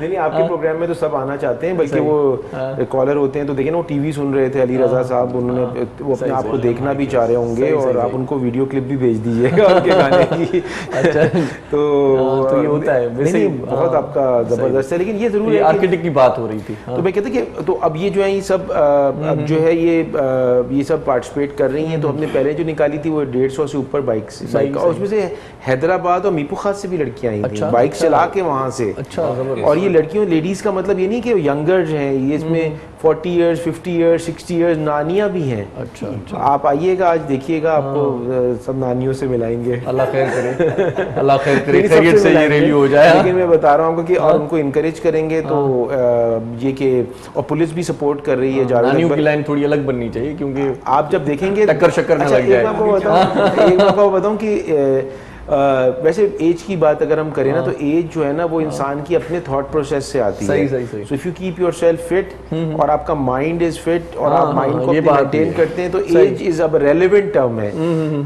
नहीं, आपके प्रोग्राम में तो सब आना चाहते हैं, बल्कि वो कॉलर होते हैं तो देखें ना, वो टीवी सुन रहे थे, अली रजा साहब, उन्होंने वो अपने आप को देखना भी चाह रहे होंगे, और आप उनको वीडियो क्लिप भी भेज दीजिएगा उनके गाने की। अच्छा, तो ये होता है। नहीं, बहुत आपका जबरदस्त है। लेकिन ये जरूर है, आर्किटेक्ट की बात हो रही थी, तो मैं कहता कि तो अब ये जो है, ये सब अब जो है ये सब पार्टिसिपेट कर रही हैं। तो हमने पहले जो निकाली थी वो 150 से ऊपर बाइक्स, और उसमें से हैदराबाद और मीपू खास से भी लड़कियां आई थी, बाइक चला के वहां से। अच्छा, और ये लड़कियों, लेडीज का मतलब ये नहीं कि यंगर हैं, ये इसमें 40 इयर्स, 50 इयर्स, 60 इयर्स नानियां भी हैं। अच्छा। आप आइएगा, आज देखिएगा, आपको सब नानियों से मिलाएंगे। अल्लाह खैर करे, अल्लाह खैर करे, खैरियत से ये रैली हो जाए। लेकिन मैं बता रहा हूँ आपको कि और उनको इनकरेज करेंगे तो ये कि, और पुलिस भी सपोर्ट कर रही है। नानियों की लाइन थोड़ी अलग बननी चाहिए, क्योंकि आप जब देखेंगे टक्कर शक्कर ना लग जाए। एक बात को बताऊं कि वैसे एज की बात अगर हम करें ना, तो एज जो है ना, वो इंसान की अपने थॉट प्रोसेस से आती है। सही। So if you keep yourself fit, और आपका माइंड इज फिट, और आप माइंड को मेंटेन करते हैं, तो एज इज अब रेलेवेंट टर्म है।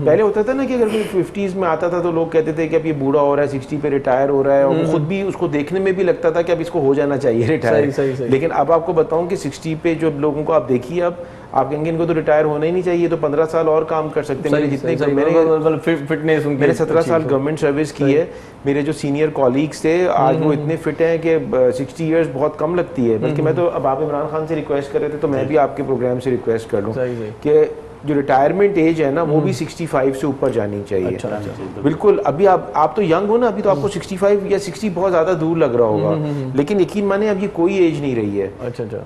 पहले होता था ना कि अगर कोई 50s में आता था तो लोग कहते थे कि अब ये बूढ़ा हो रहा है, 60 पे रिटायर हो रहा है, और खुद भी उसको देखने में भी लगता था कि अब इसको हो जाना चाहिए रिटायर। लेकिन अब आपको बताऊं कि 60 पे जो लोगों को आप देखिए, अब आप कहेंगे इनको तो रिटायर होना ही नहीं चाहिए, तो 15 साल और काम कर सकते हैं। मेरे जितने फिटनेस, मैंने 17 साल गवर्नमेंट सर्विस की है। मेरे जो सीनियर कॉलीग्स थे आज वो इतने फिट हैं कि 60 इयर्स बहुत कम लगती है। बल्कि मैं तो, अब आप इमरान खान से रिक्वेस्ट कर रहे थे, तो मैं भी आपके प्रोग्राम से रिक्वेस्ट कर लूँ कि जो रिटायरमेंट एज है ना, वो भी 65 से ऊपर जानी चाहिए। अच्छा। बिल्कुल। अभी आप तो यंग हो ना, अभी तो आपको 65 या 60 बहुत ज्यादा दूर लग रहा होगा, लेकिन यकीन माने अब ये कोई एज नहीं रही है। अच्छा।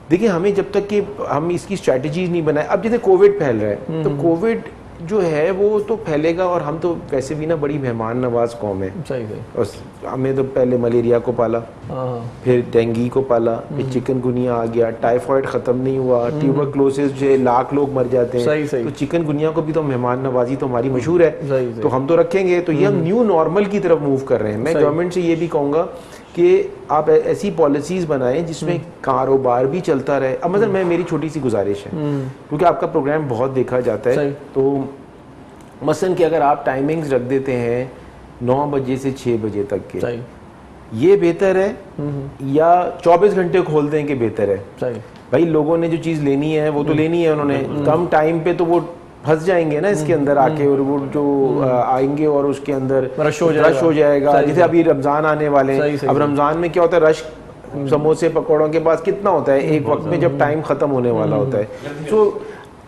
देखिए, हमें जब तक कि हम इसकी स्ट्रैटेजीज नहीं बनाए, अब जैसे कोविड फैल रहा है, तो कोविड जो है वो तो फैलेगा, और हम तो वैसे भी ना बड़ी मेहमान नवाज कौम है। सही। और हमें तो पहले मलेरिया को पाला, फिर डेंगू को पाला, फिर चिकनगुनिया आ गया, टाइफाइड खत्म नहीं हुआ, ट्यूबरक्लोसिस जो लाख लोग मर जाते हैं। सही। तो चिकनगुनिया को भी तो मेहमान नवाजी तो हमारी मशहूर है, तो हम तो रखेंगे। तो ये हम न्यू नॉर्मल की तरफ मूव कर रहे हैं। मैं गवर्नमेंट से ये भी कहूँगा कि आप ऐसी पॉलिसीज बनाएं जिसमें कारोबार भी चलता रहे। अब मतलब मेरी छोटी सी गुजारिश है, क्योंकि आपका प्रोग्राम बहुत देखा जाता है, तो मसलन कि अगर आप टाइमिंग्स रख देते हैं 9 बजे से 6 बजे तक के, ये बेहतर है, या 24 घंटे खोल दें कि बेहतर है? भाई लोगों ने जो चीज़ लेनी है वो तो लेनी है, उन्होंने कम टाइम पे तो वो फंस जाएंगे ना इसके अंदर आके, और वो जो आएंगे और उसके अंदर रश हो जाएगा। जैसे अभी रमजान आने वाले हैं, अब रमजान में क्या होता है, रश समोसे पकौड़ों के पास कितना होता है एक वक्त में जब टाइम खत्म होने वाला होता है। तो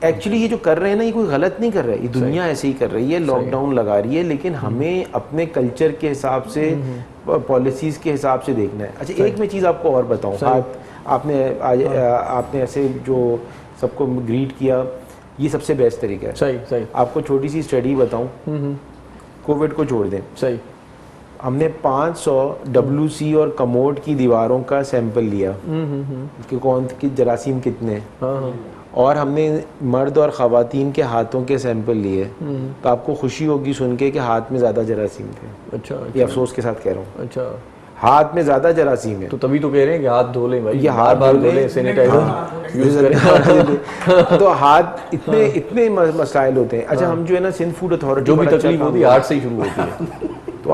एक्चुअली ये जो कर रहे हैं ना, ये कोई गलत नहीं कर रहा है, ये दुनिया ऐसे ही कर रही है, लॉकडाउन लगा रही है, लेकिन हमें अपने कल्चर के हिसाब से, पॉलिसीज के हिसाब से देखना है। अच्छा, एक मैं चीज़ आपको और बताऊँ, आपने ऐसे जो सबको ग्रीट किया, ये सबसे बेस्ट तरीका है। सही। आपको छोटी सी स्टडी बताऊं, कोविड को छोड़ दें, सही, हमने 500 WC और कमोड की दीवारों का सैंपल लिया कि कौन की जरासीम कितने हैं, और हमने मर्द और ख़वातीन के हाथों के सैंपल लिए, तो आपको खुशी होगी सुन के कि हाथ में ज़्यादा जरासीम थे। अच्छा, ये अफसोस के साथ कह रहा हूँ। अच्छा, हाथ में ज़्यादा जरासीम है, तो तभी तो कह रहे हैं कि हाथ धो लें भाई, ये हाथ धो लें, सैनिटाइजर यूज करें। तो हाथ इतने मसाइल होते हैं। अच्छा, हम जो है ना, सिंध फूड अथॉरिटी, जो भी तकलीफ होती है हार्ट से ही शुरू होती है। तो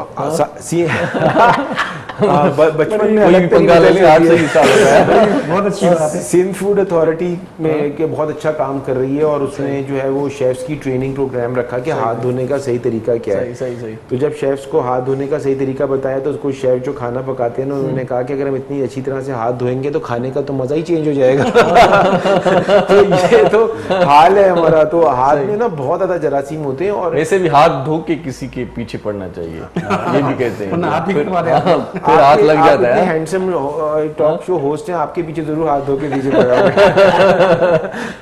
बचपन में कोई पंगा ले ले, हार्ट से ही स्टार्ट होता है। बहुत अच्छी बात है। सिंध फूड अथॉरिटी में के बहुत अच्छा काम कर रही है, और उसने जो है वो शेफ्स की ट्रेनिंग प्रोग्राम रखा कि हाथ धोने का सही तरीका क्या है। सही। तो जब शेफ्स को हाथ धोने का सही तरीका बताया, तो उसको शेफ जो खाना पकाते हैं ना, उन्होंने कहा कि अगर हम इतनी अच्छी तरह से हाथ धोएंगे तो खाने का तो मजा ही चेंज हो जाएगा। तो ये तो हाल है हमारा। तो हाथ में ना बहुत ज्यादा जरासीम होते हैं, और वैसे भी हाथ धो के किसी के पीछे पड़ना चाहिए, ये भी कहते हैं। फिर हाथ लग जाता है। हैंडसम टॉक शो होस्ट हैं, आपके पीछे जरूर हाथ धो के दीजिए पड़ा।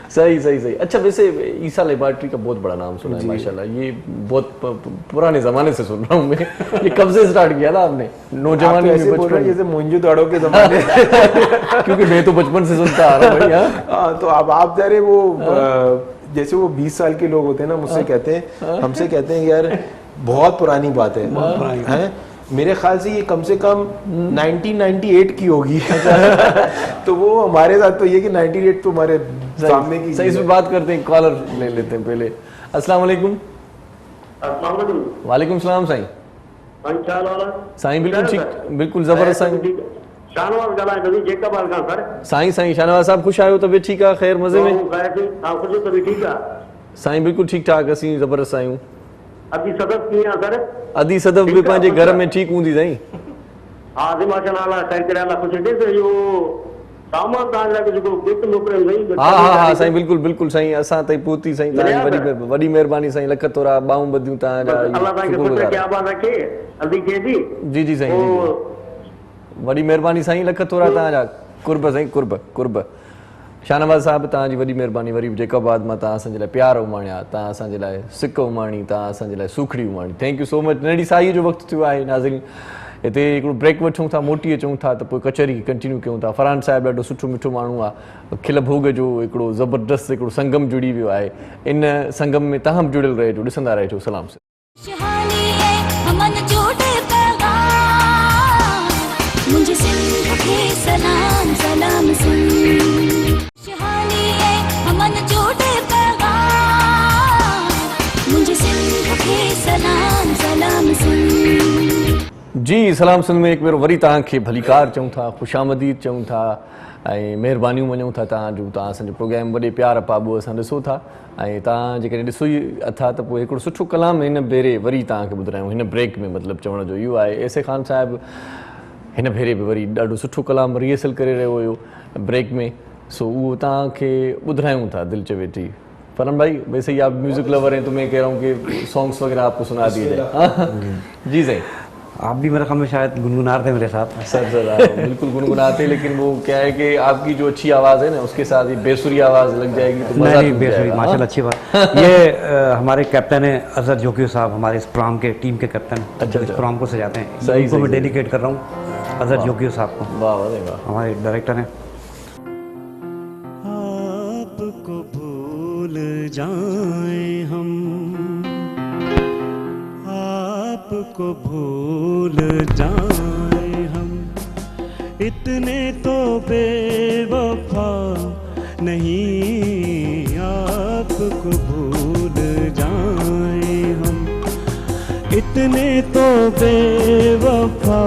सही। अच्छा, वैसे ईसा लेबॉर्ट्री का बहुत बड़ा नाम सुना है माशाल्लाह, ये बहुत पुराने जमाने से सुन रहा हूँ मैं। ये कब से स्टार्ट किया था आपने? नौजवानी में, बचपन? जैसे मोइंजोदाड़ो के जमाने। क्योंकि मैं तो बचपन से सुनता आ रहा हूँ भाई। तो अब आप जा रहे वो जैसे वो 20 साल के लोग होते हैं ना, मुझसे कहते हैं, हमसे कहते हैं यार बहुत पुरानी बात है। मेरे ख्याल से ये कम से कम 1998 की होगी। तो वो हमारे साथ तो ये कि 98 तो हमारे सामने की। सही, इसमें बात करते हैं, कॉलर ले लेते हैं पहले। अस्सलाम वालेकुम। वालेकुम सलाम साईं। साईं बिल्कुल ठीक, बिल्कुल जबरदस्त साईं। साईं शाहनवाज साहब खुश आयो, तबीयत ठीक है, खैर मजे में? साईं बिल्कुल ठीक ठाक, असीं जबरदस्त साईं। अदी सदब भी पंहिंजे घर में ठीक हूंदी साईं? हाँ साईं, बिल्कुल साईं, असां ताईं पहुती साईं, तव्हांजी वॾी महिरबानी साईं, लख तोरा ॿाहूं ॿधियूं तव्हांजा। जी साईं, वॾी महिरबानी साईं, लख तोरा तव्हांजा। कुर्ब साईं, कुर्ब। शाहनवाज साहब, तव्हांजी वॾी महिरबानी, वरी बि जेका बाद मां तव्हां असांजे लाइ प्यार उमाणिया, तव्हां असांजे लाइ सिक उमाणी, तव्हां असांजे लाइ सूखड़ी उमाणी। Thank you so much. नंढी साईअ जो वक़्तु थियो आहे नाज़रीन, हिते हिकिड़ो ब्रेक वठूं था, मोटी अचूं था, त पोइ कचहरी कंटिन्यू कयूं था। फरहान साहिबु ॾाढो सुठो मिठो माण्हू आहे, खिल भोग जो हिकिड़ो ज़बरदस्त हिकिड़ो संगम जुड़ी वियो आहे। इन संगम में तव्हां बि जुड़ियल रहिजो, ॾिसंदा रहिजो। सलाम। जी सलाम सिंध में हिकु भेरो वरी तव्हांखे भलीकार चऊं था, ख़ुशामदीद चऊं था, ऐं महिरबानियूं मञूं था तव्हांजूं। तव्हां असांजो प्रोग्राम वॾे प्यार पाबो असां ॾिसो था, ऐं तव्हां जेकॾहिं ॾिसो ई अथा त पोइ हिकिड़ो सुठो कलाम हिन भेरे वरी तव्हांखे ॿुधायूं, हिन ब्रेक में मतिलबु चवण जो इहो आहे। ऐसे ख़ान साहिबु हिन भेरे बि वरी ॾाढो सुठो कलाम रिहर्सल करे रहियो हुयो ब्रेक में, सो उहो तव्हांखे ॿुधायूं था दिलि चवे वेठी। फरहान भाई, वैसे ही आप म्यूजिक लवर हैं, तो मैं कह रहा हूँ कि सॉन्ग्स वगैरह आपको सुना दिए जाए। जी सही। आप भी मेरे ख्याल में शायद गुनगुना रहे थे मेरे साथ। सर बिल्कुल गुनगुनाते, लेकिन वो क्या है कि आपकी जो अच्छी आवाज़ है ना, उसके साथ ही बेसुरी आवाज़ लग जाएगी तो मज़ा नहीं, बेसुरी माशाल्लाह, अच्छी बात। ये हमारे कैप्टन है अजहर जोकी साहब, हमारे इस प्रोग्राम के टीम के कैप्टन। अच्छा, इस प्रोग्राम को सजाते हैं, सही मैं डेडिकेट कर रहा हूँ अजहर जोकी साहब को। वाह वाह, हमारे डायरेक्टर हैं। आपको भूल जाए हम, आपको भूल जाए हम, इतने तो बेवफा नहीं। आपको भूल जाए हम, इतने तो बेवफा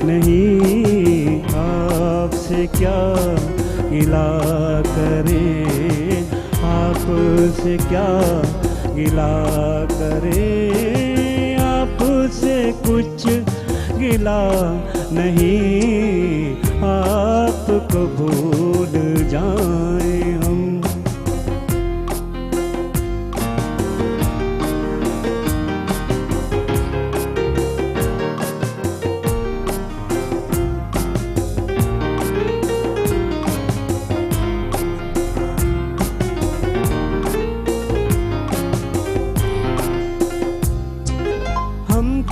नहीं। आपसे क्या गिला करें, आप आपसे क्या गिला करें, आपसे कुछ गिला नहीं, आपको भूल जाए हम।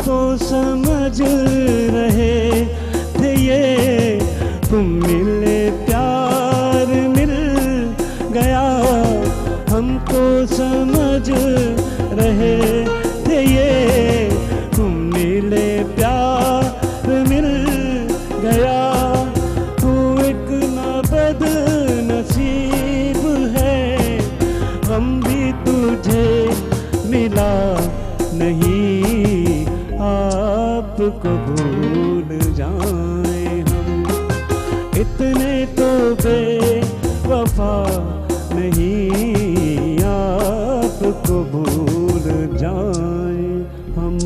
तो समझ रहे थे ये तुम मिले प्यार मिल गया, हमको समझ रहे थे ये तुम मिले प्यार मिल गया। तू एक ना बदनसीब है, हम भी तुझे मिला नहीं, आपको भूल जाए हम। इतने तो बेवफा नहीं, आपको भूल जाए हम।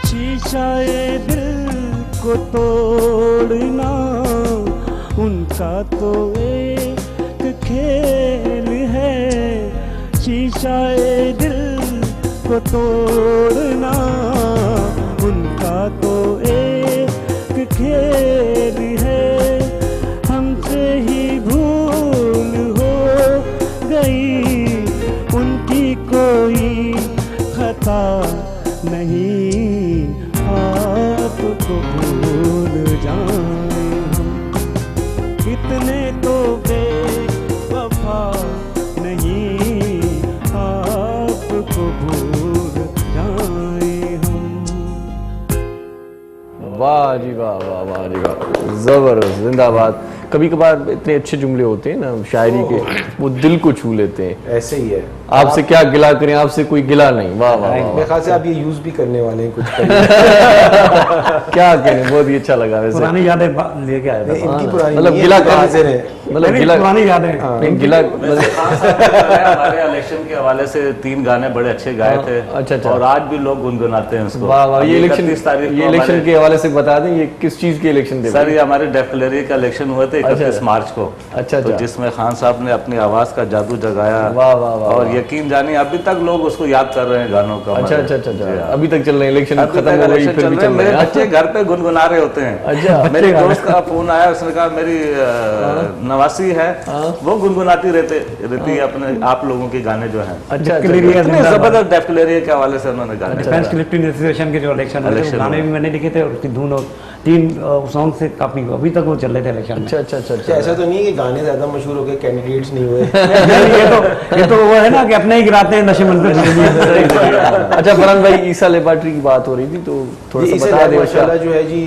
शीशाए दिल को तोड़ना उनका तो एक खेल है, शीशाए दिल को तोड़ना उनका तो एक खेल है। हमसे ही भूल हो गई, उनकी कोई खता नहीं, आपको भूल जाए हम। इतने तो बेवफा नहीं, आपको भूल जाए हम। वाह जी वाह, वाह वाह जी वाह, जबरदस्त, जिंदाबाद। कभी कभार इतने अच्छे जुमले होते हैं ना शायरी के, वो दिल को छू लेते हैं। ऐसे ही है, आपसे क्या गिला करें, आपसे कोई गिला नहीं। वाह वाह, मेरे ख्याल से आप ये यूज भी करने वाले हैं कुछ क्या करें, बहुत ही अच्छा लगा वैसे। पुरानी यादें लेके आए थे। इनकी पुरानी मतलब नहीं है, गिला कहाँ से कर, है? मतलब गिला पुरानी यादें। नहीं, गिला हमारे इलेक्शन के हवाले से 3 गाने बड़े अच्छे गाए थे। अच्छा। और आज भी लोग गुनगुनाते हैं उसको। वाह वाह, ये इलेक्शन, 31 तारीख को ये इलेक्शन हमारे- के हवाले से बता दें, ये किस चीज के इलेक्शन थे? सर ये हमारे डेफिलरी का इलेक्शन हुए थे 31 मार्च को। अच्छा तो जिसमें खान साहब ने अपनी आवाज का जादू जगाया। वाह वाह वाह, और यकीन जानिए अभी तक लोग उसको याद कर रहे हैं गानों का। अच्छा अच्छा अच्छा, अभी तक चल रहे हैं, इलेक्शन अभी खत्म तक हो गई इलेक्शन फिर चल भी रहे हैं। चल मेरे रहे हैं। बच्चे घर पे गुनगुना रहे होते हैं। अच्छा, मेरे दोस्त का फोन आया, उसने कहा मेरी नवासी है, वो गुनगुनाती रहती है अपने आप लोगों के गाने जो हैं। अच्छा, इतने जबरदस्त डेफिलरी के हवाले से उन्होंने गाने डिफेंस क्लिफ्टिंग एसोसिएशन के जो इलेक्शन हुए थे, गाने भी मैंने लिखे थे और उसकी धुन और 3 सॉन्ग से काफी अभी तक वो चल रहे थे इलेक्शन में। अच्छा अच्छा अच्छा अच्छा, ऐसा तो नहीं है कि गाने ज्यादा मशहूर हो गए, कैंडिडेट्स नहीं हुए। ये तो वो है ना कि अपने ही गिराते हैं नशे मन पे। अच्छा फरहान भाई, ईसा लेबॉर्ट्री की बात हो रही थी तो थोड़ा सा बता दें। माशाल्लाह जो है जी,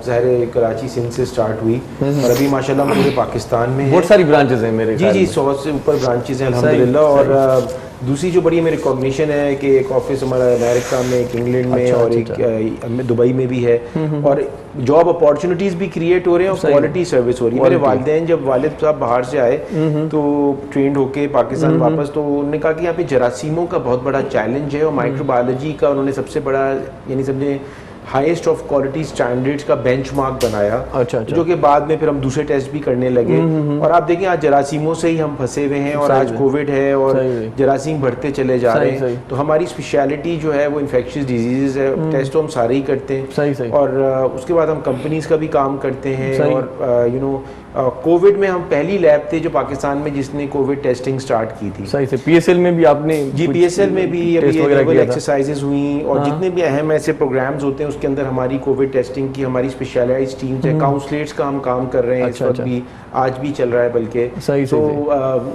ज़ाहिर कराची सिंध से स्टार्ट हुई और अभी माशाल्लाह पूरे पाकिस्तान में बहुत सारी ब्रांचेस हैं मेरे जी 100 से ऊपर ब्रांचेस हैं अल्हम्दुलिल्लाह। और दूसरी जो बड़ी हमें रिकॉग्निशन है कि एक ऑफिस हमारा अमेरिका में, एक इंग्लैंड में और एक दुबई में भी है। और जॉब अपॉर्चुनिटीज भी क्रिएट हो रहे हैं और क्वालिटी सर्विस हो रही है। मेरे वालिदैन जब वालिद साहब बाहर से आए तो ट्रेंड होके पाकिस्तान वापस, तो उन्होंने कहा कि यहाँ पे जरासीमों का बहुत बड़ा चैलेंज है और माइक्रोबायोलॉजी का उन्होंने सबसे बड़ा, यानी सबने हाईएस्ट ऑफ क्वालिटी स्टैंडर्ड्स का बेंचमार्क बनाया। अच्छा। जो कि बाद में फिर हम दूसरे टेस्ट भी करने लगे। और आप देखें आज जरासीमों से ही हम फंसे हुए हैं और आज कोविड है और जरासीम बढ़ते चले जा रहे हैं। तो हमारी स्पेशलिटी जो है वो इन्फेक्शियस डिजीजेज है। टेस्ट तो हम सारे ही करते हैं। और उसके बाद हम कंपनीज का भी काम करते हैं और कोविड में हम पहली लैब थे जो पाकिस्तान में जिसने कोविड टेस्टिंग स्टार्ट की थी। सही से पीएसएल में भी आपने जी पीएसएल में भी अभी लेवल एक्सरसाइजेज हुई और जितने भी अहम ऐसे प्रोग्राम्स होते हैं उसके अंदर हमारी कोविड टेस्टिंग की हमारी स्पेशलाइज्ड टीम्स है। काउंसलेट्स का हम काम कर रहे हैं इस वक्त भी, आज भी चल रहा है बल्कि। तो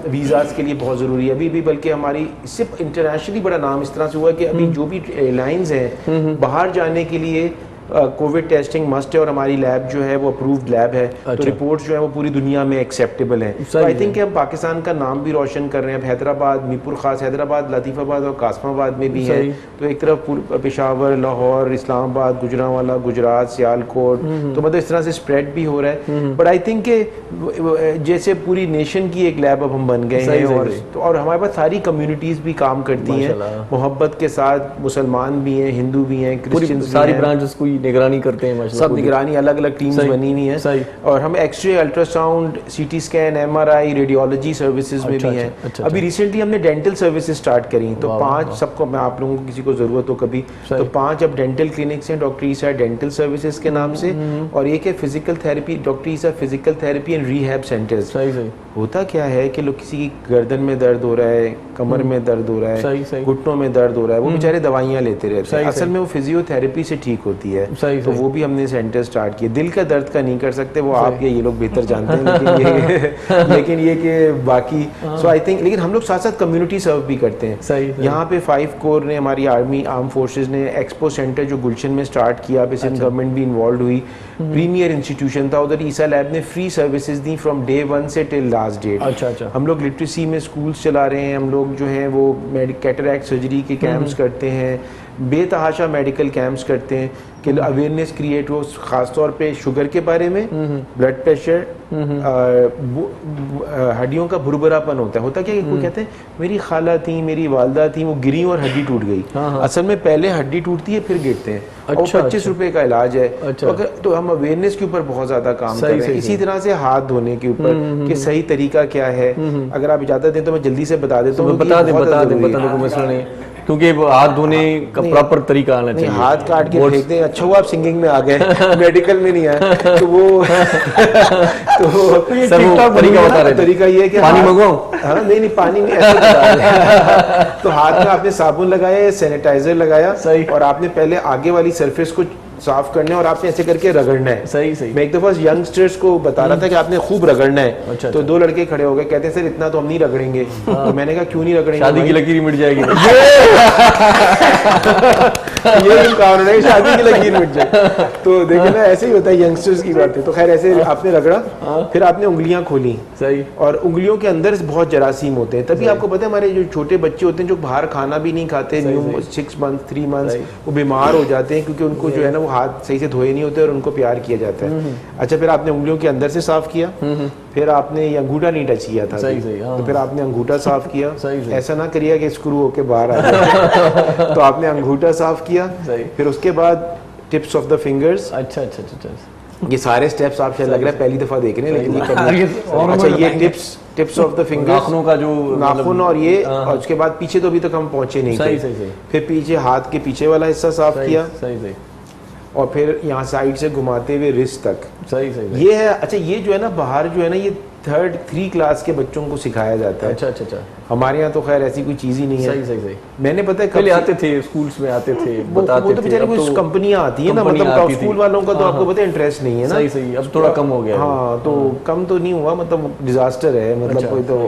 वीज़ाज के लिए बहुत ज़रूरी है अभी भी, बल्कि हमारी इससे इंटरनेशनली बड़ा नाम इस तरह से हुआ कि अभी जो भी एयरलाइंस हैं बाहर जाने के लिए कोविड टेस्टिंग मस्ट है और हमारी लैब जो है वो अप्रूव्ड लैब है। तो रिपोर्ट्स जो है वो पूरी दुनिया में एक्सेप्टेबल हैं। तो आई थिंक हम पाकिस्तान का नाम भी रोशन कर रहे हैं। अब हैदराबाद, मीरपुर खास हैदराबाद, लतीफ़ाबाद और कासमाबाद में भी है। तो एक तरफ पेशावर, लाहौर, इस्लामाबाद, गुजरांवाला, गुजरात, सियालकोट, तो मतलब इस तरह से स्प्रेड भी हो रहा है। बट आई थिंक कि जैसे पूरी नेशन की एक लैब अब हम बन गए हैं और हमारे पास सारी कम्युनिटीज़ भी काम करती हैं मोहब्बत के साथ। मुसलमान भी हैं, हिंदू भी हैं, क्रिश्चियन, सारी ब्रांचेस निगरानी करते हैं, सब निगरानी अलग अलग टीम्स बनी हुई हैं। और हम X-ray, ultrasound, CT scan, MRI, radiology services में भी हैं। अभी रिसेंटली हमने डेंटल सर्विसेज स्टार्ट करी, तो 5 सबको, मैं आप लोगों को किसी को जरूरत हो कभी तो 5 अब डेंटल क्लिनिक्स हैं डॉक्टर ईसा डेंटल सर्विसेज के नाम से, और एक है physical therapy, doctor Isa physical therapy and rehab centres. होता क्या है कि लोग किसी की गर्दन में दर्द हो रहा है, कमर में दर्द हो रहा है, घुटनों में दर्द हो रहा है, वो बेचारे दवाइयाँ लेते रहते हैं। असल में वो फिजियोथेरेपी से ठीक होती है। तो वो भी हमने सेंटर स्टार्ट किए। दिल का दर्द का नहीं कर सकते, वो आप या ये लोग बेहतर जानते हैं, लेकिन ये कि बाकी सो आई थिंक, लेकिन हम लोग साथ साथ कम्युनिटी सर्व भी करते हैं। यहाँ पे 5 कोर ने, हमारी आर्म फोर्सेज ने एक्सपो सेंटर जो गुलशन में स्टार्ट किया, सिंध गवर्नमेंट भी इन्वॉल्व हुई, प्रीमियर इंस्टीट्यूशन था उधर। ईसा लैब ने free services the from day 1 से टिल लास्ट डेट। अच्छा। हम लोग लिटरेसी में स्कूल्स चला रहे हैं, हम लोग जो हैं वो कैटरैक्ट सर्जरी के कैंप्स करते हैं, बेतहाशा मेडिकल कैंप्स करते हैं कि अवेयरनेस क्रिएट हो, खासतौर पे शुगर के बारे में, ब्लड प्रेशर, हड्डियों का भुरभुरापन होता क्या कोई कहते हैं मेरी खाला थी, मेरी वालदा थी, वो गिरी और हड्डी टूट गई। असल में पहले हड्डी टूटती है फिर गिरते हैं। और 25 रुपए का इलाज है। तो हम अवेयरनेस के ऊपर बहुत ज्यादा काम कर रहे हैं। इसी तरह से हाथ धोने के ऊपर कि सही तरीका क्या है। अगर आप इजाजत दें तो मैं जल्दी से बता देता हूँ। बता दें क्योंकि हाथ धोने का प्रॉपर तरीका आना चाहिए। हाथ काट के फेंक दें। अच्छा हुआ आप सिंगिंग में आ गए, मेडिकल में नहीं आए। तो वो तरीका ये है कि पानी मंगाओ। हाँ नहीं पानी नहीं, ऐसे बता तो हाथ में आपने साबुन लगाया, सैनिटाइजर लगाया और आपने पहले आगे वाली सरफेस को साफ करना है और आपने ऐसे करके रगड़ना है। सही। मैं एक दफा यंगस्टर्स को बता रहा था कि आपने खूब रगड़ना है। अच्छा, तो 2 लड़के खड़े हो गए, कहते हैं सर इतना तो हम नहीं रगड़ेंगे। तो मैंने कहा क्यों नहीं रगड़ेंगे? शादी की लकीर मिट जाएगी। ये कारण है, शादी की लकीर मिट जाए। तो देखिए ना, ऐसे ही होता है यंगस्टर्स की बातें। तो खैर ऐसे आपने रगड़ा, फिर आपने उंगलियां खोली। सही। और उंगलियों के अंदर बहुत जरासीम होते हैं। तभी आपको पता है हमारे जो छोटे बच्चे होते हैं जो बाहर खाना भी नहीं खाते, 6 मंथ 3 मंथ्स, वो बीमार हो जाते हैं क्योंकि उनको जो है ना वो हाथ सही से धोए नहीं होते और उनको प्यार किया जाता है। अच्छा, फिर आपने उंगलियों के अंदर से साफ किया, फिर आपने ये अंगूठा नहीं टच किया था। सही। तो फिर आपने अंगूठा साफ किया। ऐसा ना करिए कि स्क्रू होके बाहर आ जाए। तो आपने अंगूठा साफ किया, फिर उसके बाद टिप्स ऑफ द फिंगर्स। अच्छा। ये सारे स्टेप्स आप शायद लग रहा है पहली दफा देख रहे हैं, लेकिन ये करना। अच्छा, ये टिप्स ऑफ द फिंगर्स, नाखूनों का जो नाखून, और ये, और उसके बाद पीछे तो अभी तक हम पहुंचे नहीं। सही। फिर पीछे हाथ के पीछे वाला हिस्सा साफ किया। सही। और फिर यहाँ साइड से घुमाते हुए रिस्ट तक। सही। ये है। अच्छा, ये जो है ना बाहर जो है ना, ये 3rd क्लास के बच्चों को सिखाया जाता है। अच्छा। हमारे यहाँ तो खैर ऐसी कोई चीज ही नहीं है। सही। मैंने पता है पहले आते थे, स्कूल्स में आते थे, बताते थे। वो तो बेचारे कुछ कंपनियां आती है ना, मतलब स्कूल वालों का तो आपको पता है इंटरेस्ट नहीं है ना। सही। अब थोड़ा कम हो गया। हाँ, तो कम तो नहीं हुआ, मतलब डिजास्टर है, मतलब कोई तो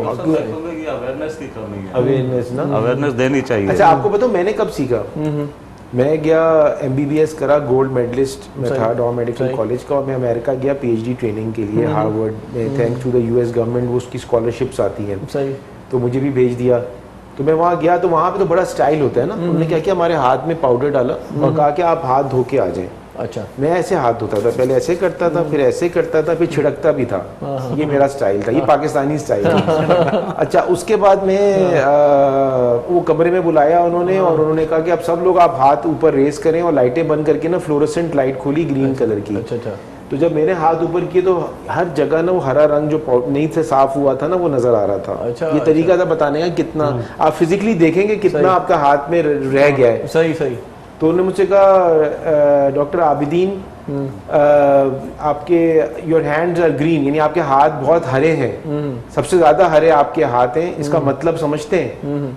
अवेयरनेस की कमी है। अवेयरनेस ना, अवेयरनेस देनी चाहिए। अच्छा, आपको बताओ मैंने कब सीखा? मैं गया MBBS करा, गोल्ड मेडलिस्ट में था डॉ मेडिकल कॉलेज का, और मैं अमेरिका गया PhD ट्रेनिंग के लिए हार्वर्ड में। Thanks to the US government वो उसकी स्कॉलरशिप्स आती हैं। सही। तो मुझे भी भेज दिया। तो मैं वहाँ गया, तो वहाँ पे तो बड़ा स्टाइल होता है ना। उन्होंने क्या किया, हमारे हाथ में पाउडर डाला और कहा कि आप हाथ धो के आ जाएं। अच्छा। मैं ऐसे हाथ धोता था, पहले ऐसे करता था, फिर ऐसे करता था, फिर छिड़कता भी था। ये मेरा स्टाइल था, ये पाकिस्तानी स्टाइल था। अच्छा, उसके बाद में वो कमरे में बुलाया उन्होंने, और उन्होंने कहा कि अब सब लोग आप हाथ ऊपर रेस करें, और लाइटें बंद करके ना फ्लोरोसेंट लाइट खोली ग्रीन कलर की। अच्छा। तो जब मैंने हाथ ऊपर किए तो हर जगह ना वो हरा रंग जो नहीं से साफ हुआ था ना, वो नजर आ रहा था। अच्छा, ये तरीका था बताने का कितना आप फिजिकली देखेंगे कितना आपका हाथ में रह गया है। सही। तो उन्होंने मुझसे कहा डॉक्टर आबिदीन आपके योर हैंड्स आर ग्रीन, यानी आपके हाथ बहुत हरे हैं, सबसे ज्यादा हरे आपके हाथ हैं, इसका मतलब समझते हैं?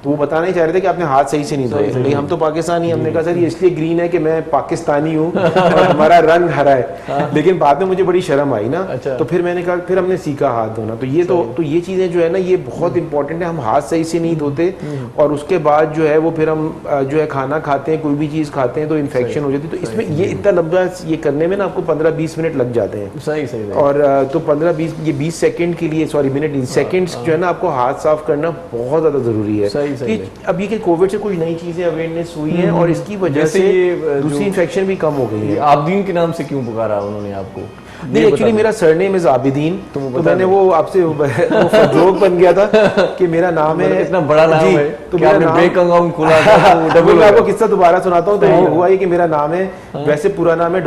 तो वो बताना ही चाह रहे थे कि आपने हाथ सही से नहीं धोए। लेकिन हम तो पाकिस्तानी, हमने कहा सर ये इसलिए ग्रीन है कि मैं पाकिस्तानी हूँ और हमारा रंग हरा है। लेकिन बाद में मुझे बड़ी शर्म आई ना, तो फिर मैंने कहा, फिर हमने सीखा हाथ धोना। तो ये तो ये चीजें जो है ना, ये बहुत इंपॉर्टेंट है। हम हाथ सही से नहीं धोते और उसके बाद जो है वो फिर हम जो है खाना खाते हैं, कोई भी चीज खाते हैं तो इन्फेक्शन हो जाती है। तो इसमें ये इतना लंबा ये करने में ना आपको 15-20 मिनट लग जाते हैं। सही और तो 15-20 सेकंड के लिए, सॉरी मिनट, सेकंड्स जो है ना, आपको हाथ साफ करना बहुत ज्यादा जरूरी है। कि अब ये कि कोविड से कुछ नई चीजें अवेयरनेस हुई है और इसकी वजह से दूसरी इन्फेक्शन भी कम हो गई है। आबिदीन के नाम से क्यों पुकारा उन्होंने आपको? नहीं, एक्चुअली मेरा सरनेम इज आबिदीन, तो मैंने वो आपसे जोक बन गया था कि मेरा नाम है, इतना बड़ा नाम जी, है तो कि मेरा आपने नाम बैंक अकाउंट खोला था, वो डबल मैं आपको किस्सा दोबारा सुनाता हूँ। तो हुआ ये कि मेरा नाम है, वैसे पूरा नाम है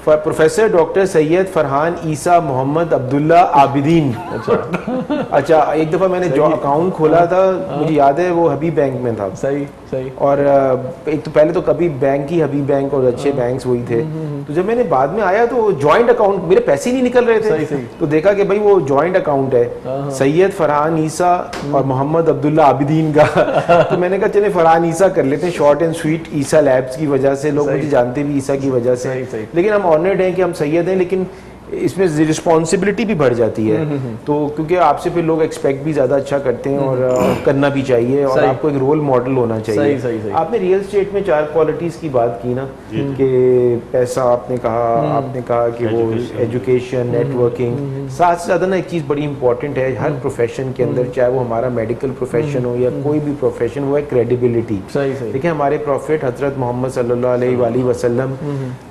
प्रोफेसर डॉक्टर सैयद फरहान ईसा मोहम्मद अब्दुल्ला आबिदीन। अच्छा, एक दफा मैंने जो अकाउंट खोला था, मुझे याद है वो हबीब बैंक में था। सही और एक तो पहले तो कभी बैंक ही हबीब बैंक और अच्छे बैंक्स वही थे। तो जब मैंने बाद में आया तो जॉइंट अकाउंट, मेरे पैसे नहीं निकल रहे थे। तो देखा कि भाई वो जॉइंट अकाउंट है, सैयद फरहान ईसा और मोहम्मद अब्दुल्ला आबिदीन का। तो मैंने कहा चले फरहान ईसा कर लेते हैं, short and sweet. Isa labs की वजह से लोग मुझे जानते भी ईसा की वजह से। लेकिन हम ऑनर्ड हैं कि हम सैयद हैं, लेकिन इसमें रिस्पॉन्सिबिलिटी भी बढ़ जाती है। तो क्योंकि आपसे फिर लोग एक्सपेक्ट भी ज्यादा अच्छा करते हैं और करना भी चाहिए और आपको एक रोल मॉडल होना चाहिए। सही। आपने रियल एस्टेट में 4 क्वालिटीज की बात की ना, कि पैसा आपने कहा कि वो एजुकेशन, नेटवर्किंग, साथ से ज्यादा ना एक चीज बड़ी इंपॉर्टेंट है हर प्रोफेशन के अंदर, चाहे वो हमारा मेडिकल प्रोफेशन हो या कोई भी प्रोफेशन, वो है क्रेडिबिलिटी। देखिए हमारे प्रॉफिट हजरत मोहम्मद सल्लल्लाहु अलैहि वसल्लम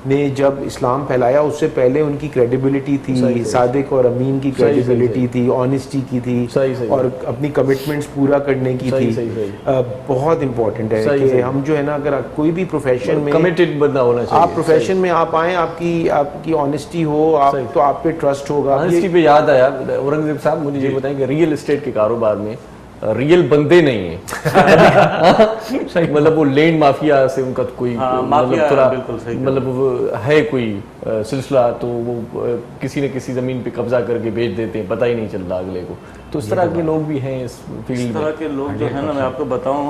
ने जब इस्लाम फैलाया, उससे पहले उनकी क्रेडिबिलिटी थी, सादिक और अमीन की क्रेडिबिलिटी थी, ऑनेस्टी की थी, और अपनी कमिटमेंट्स पूरा करने की थी। बहुत इंपॉर्टेंट है कि हम जो है ना, अगर कोई भी प्रोफेशन में कमिटेड बंदा होना चाहिए। आप प्रोफेशन में आप आए, आपकी ऑनेस्टी हो, तो आप पे ट्रस्ट होगा। ऑनेस्टी पे याद आया, औरंगजेब साहब मुझे ये बताएं कि रियल एस्टेट के कारोबार में रियल बंदे नहीं है। मतलब वो लैंड माफिया से उनका कोई मतलब है कोई सिलसिला, तो वो किसी न किसी जमीन पे कब्जा करके बेच देते हैं, पता ही नहीं चलता अगले को। तो इस तरह के लोग भी हैं इस फील्ड में। इस तरह के लोग जो है ना, मैं आपको बताऊं,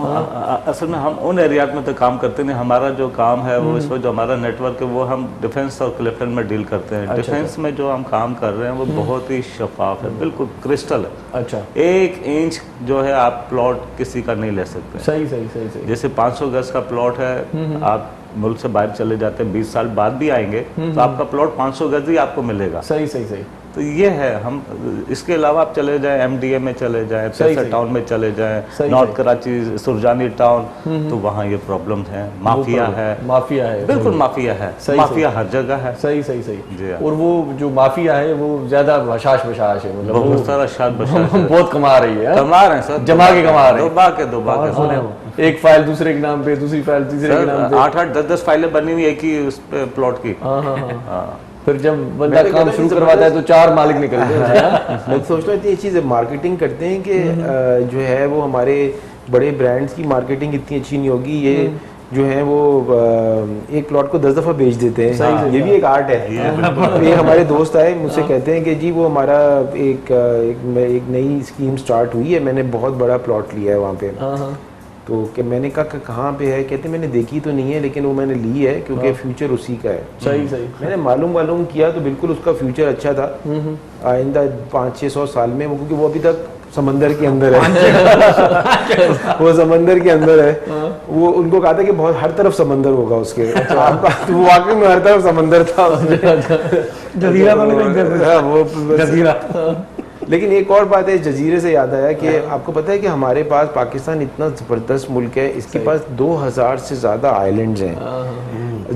असल में हम उन एरिया में तो काम करते नहीं। हमारा जो काम है वो इस वक्त जो हमारा नेटवर्क है वो हम डिफेंस और क्लिफ्टन में डील करते हैं। डिफेंस में जो हम काम कर रहे हैं वो बहुत ही शफाफ है, बिल्कुल क्रिस्टल है। अच्छा, 1 इंच जो है आप प्लॉट किसी का नहीं ले सकते। सही। जैसे 500 गज का प्लॉट है, आप मुल्क से बाहर चले जाते हैं, 20 साल बाद भी आएंगे तो आपका प्लॉट 500 गज ही आपको मिलेगा। सही। तो ये है, हम इसके अलावा आप चले जाएं एमडीए में चले जाएं, पैसा टाउन में चले जाएं, नॉर्थ कराची सुरजानी टाउन, तो वहाँ ये प्रॉब्लम है, माफिया है, बिल्कुल माफिया है, माफिया हर जगह है। सही। जी। और वो जो माफिया है वो ज्यादा बशाश है, मतलब बहुत सारा शाद बशाश है। बहुत कमा रही है, कमा रहे हैं सर, जमा के कमा रहे हैं, दबा के सुने हो। एक फाइल दूसरे के नाम पे, दूसरी फाइल तीसरे के नाम पे, 8-8 10-10 फाइलें बनी हुई एक ही उस प्लॉट की। फिर जब बंदा काम शुरू करवाता है तो 4 मालिक निकलते हैं। मैं सोचता हूँ ये चीज़ मार्केटिंग करते हैं कि जो है वो हमारे बड़े ब्रांड्स की मार्केटिंग इतनी अच्छी नहीं होगी, ये जो है वो एक प्लॉट को 10 दफा बेच देते हैं। ये भी एक आर्ट है। ये हमारे दोस्त आए मुझसे कहते हैं कि जी वो हमारा एक नई स्कीम स्टार्ट हुई है, मैंने बहुत बड़ा प्लॉट लिया है वहाँ पे। तो कि मैंने कहा कहाँ पे है, कहते मैंने देखी तो नहीं है लेकिन वो मैंने ली है क्योंकि फ्यूचर उसी का है। सही। मैंने मालूम किया तो बिल्कुल उसका फ्यूचर अच्छा था। आइंदा 500-600 साल में वो, क्योंकि वो अभी तक समंदर के अंदर है। वो समंदर के अंदर है। वो उनको कहा था कि बहुत हर तरफ समंदर होगा उसके। तो वाकई में हर तरफ समंदर था। जजीरा। लेकिन एक और बात है, जजीरे से याद आया कि आपको पता है कि हमारे पास पाकिस्तान इतना ज़बरदस्त मुल्क है, इसके पास 2000 से ज़्यादा आइलैंड्स हैं,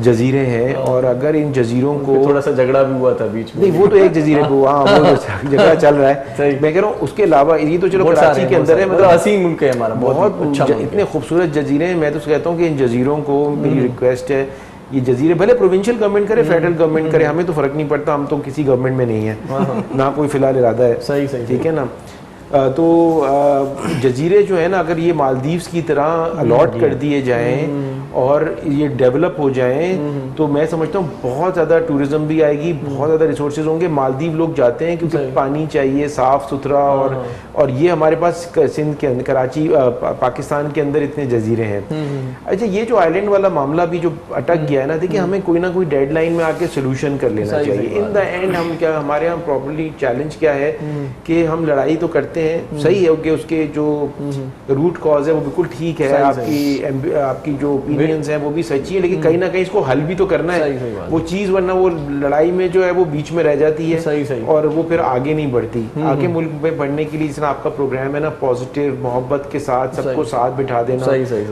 जजीरे हैं। और अगर इन जजीरों को थोड़ा सा झगड़ा भी हुआ था बीच में। नहीं, वो तो एक जजीरे पे हुआ, वो झगड़ा चल रहा है। मैं कह रहा हूँ उसके अलावा ये तो चलो कराची के अंदर है, मतलब हसीन मुल्क है हमारा, बहुत इतने खूबसूरत जजीरे हैं। मैं तो कहता हूँ कि इन जजीरों को मेरी रिक्वेस्ट है, ये जजीरे भले प्रोविंशियल गवर्नमेंट करे, फेडरल गवर्नमेंट करे, हमें तो फर्क नहीं पड़ता, हम तो किसी गवर्नमेंट में नहीं है, ना कोई फिलहाल इरादा है। सही। ठीक है ना। तो जजीरे जो है ना, अगर ये मालदीव्स की तरह अलॉट कर दिए जाएं और ये डेवलप हो जाएं तो मैं समझता हूँ बहुत ज़्यादा टूरिज्म भी आएगी, बहुत ज़्यादा रिसोर्सेज होंगे। मालदीव लोग जाते हैं क्योंकि पानी चाहिए साफ़ सुथरा, और ये हमारे पास सिंध के अंदर, कराची पाकिस्तान के अंदर इतने जजीरे हैं। अच्छा, ये जो आइलैंड वाला मामला भी जो अटक गया है ना, देखिए हमें कोई ना कोई डेडलाइन में आके सोल्यूशन कर लेना चाहिए। इन द एंड हम क्या, हमारे यहाँ प्रॉब्लली चैलेंज क्या है कि हम लड़ाई तो करते हैं, सही है कि उसके जो रूट कॉज है वो बिल्कुल ठीक है, आपकी जो ओपिनियंस हैं वो भी सच्ची है, लेकिन कहीं ना कहीं इसको हल भी तो करना है वो चीज़, वरना वो लड़ाई में जो है वो बीच में रह जाती है और वो फिर आगे नहीं बढ़ती। आगे मुल्क में बढ़ने के लिए जितना आपका प्रोग्राम है ना, पॉजिटिव मोहब्बत के साथ सबको साथ बिठा देना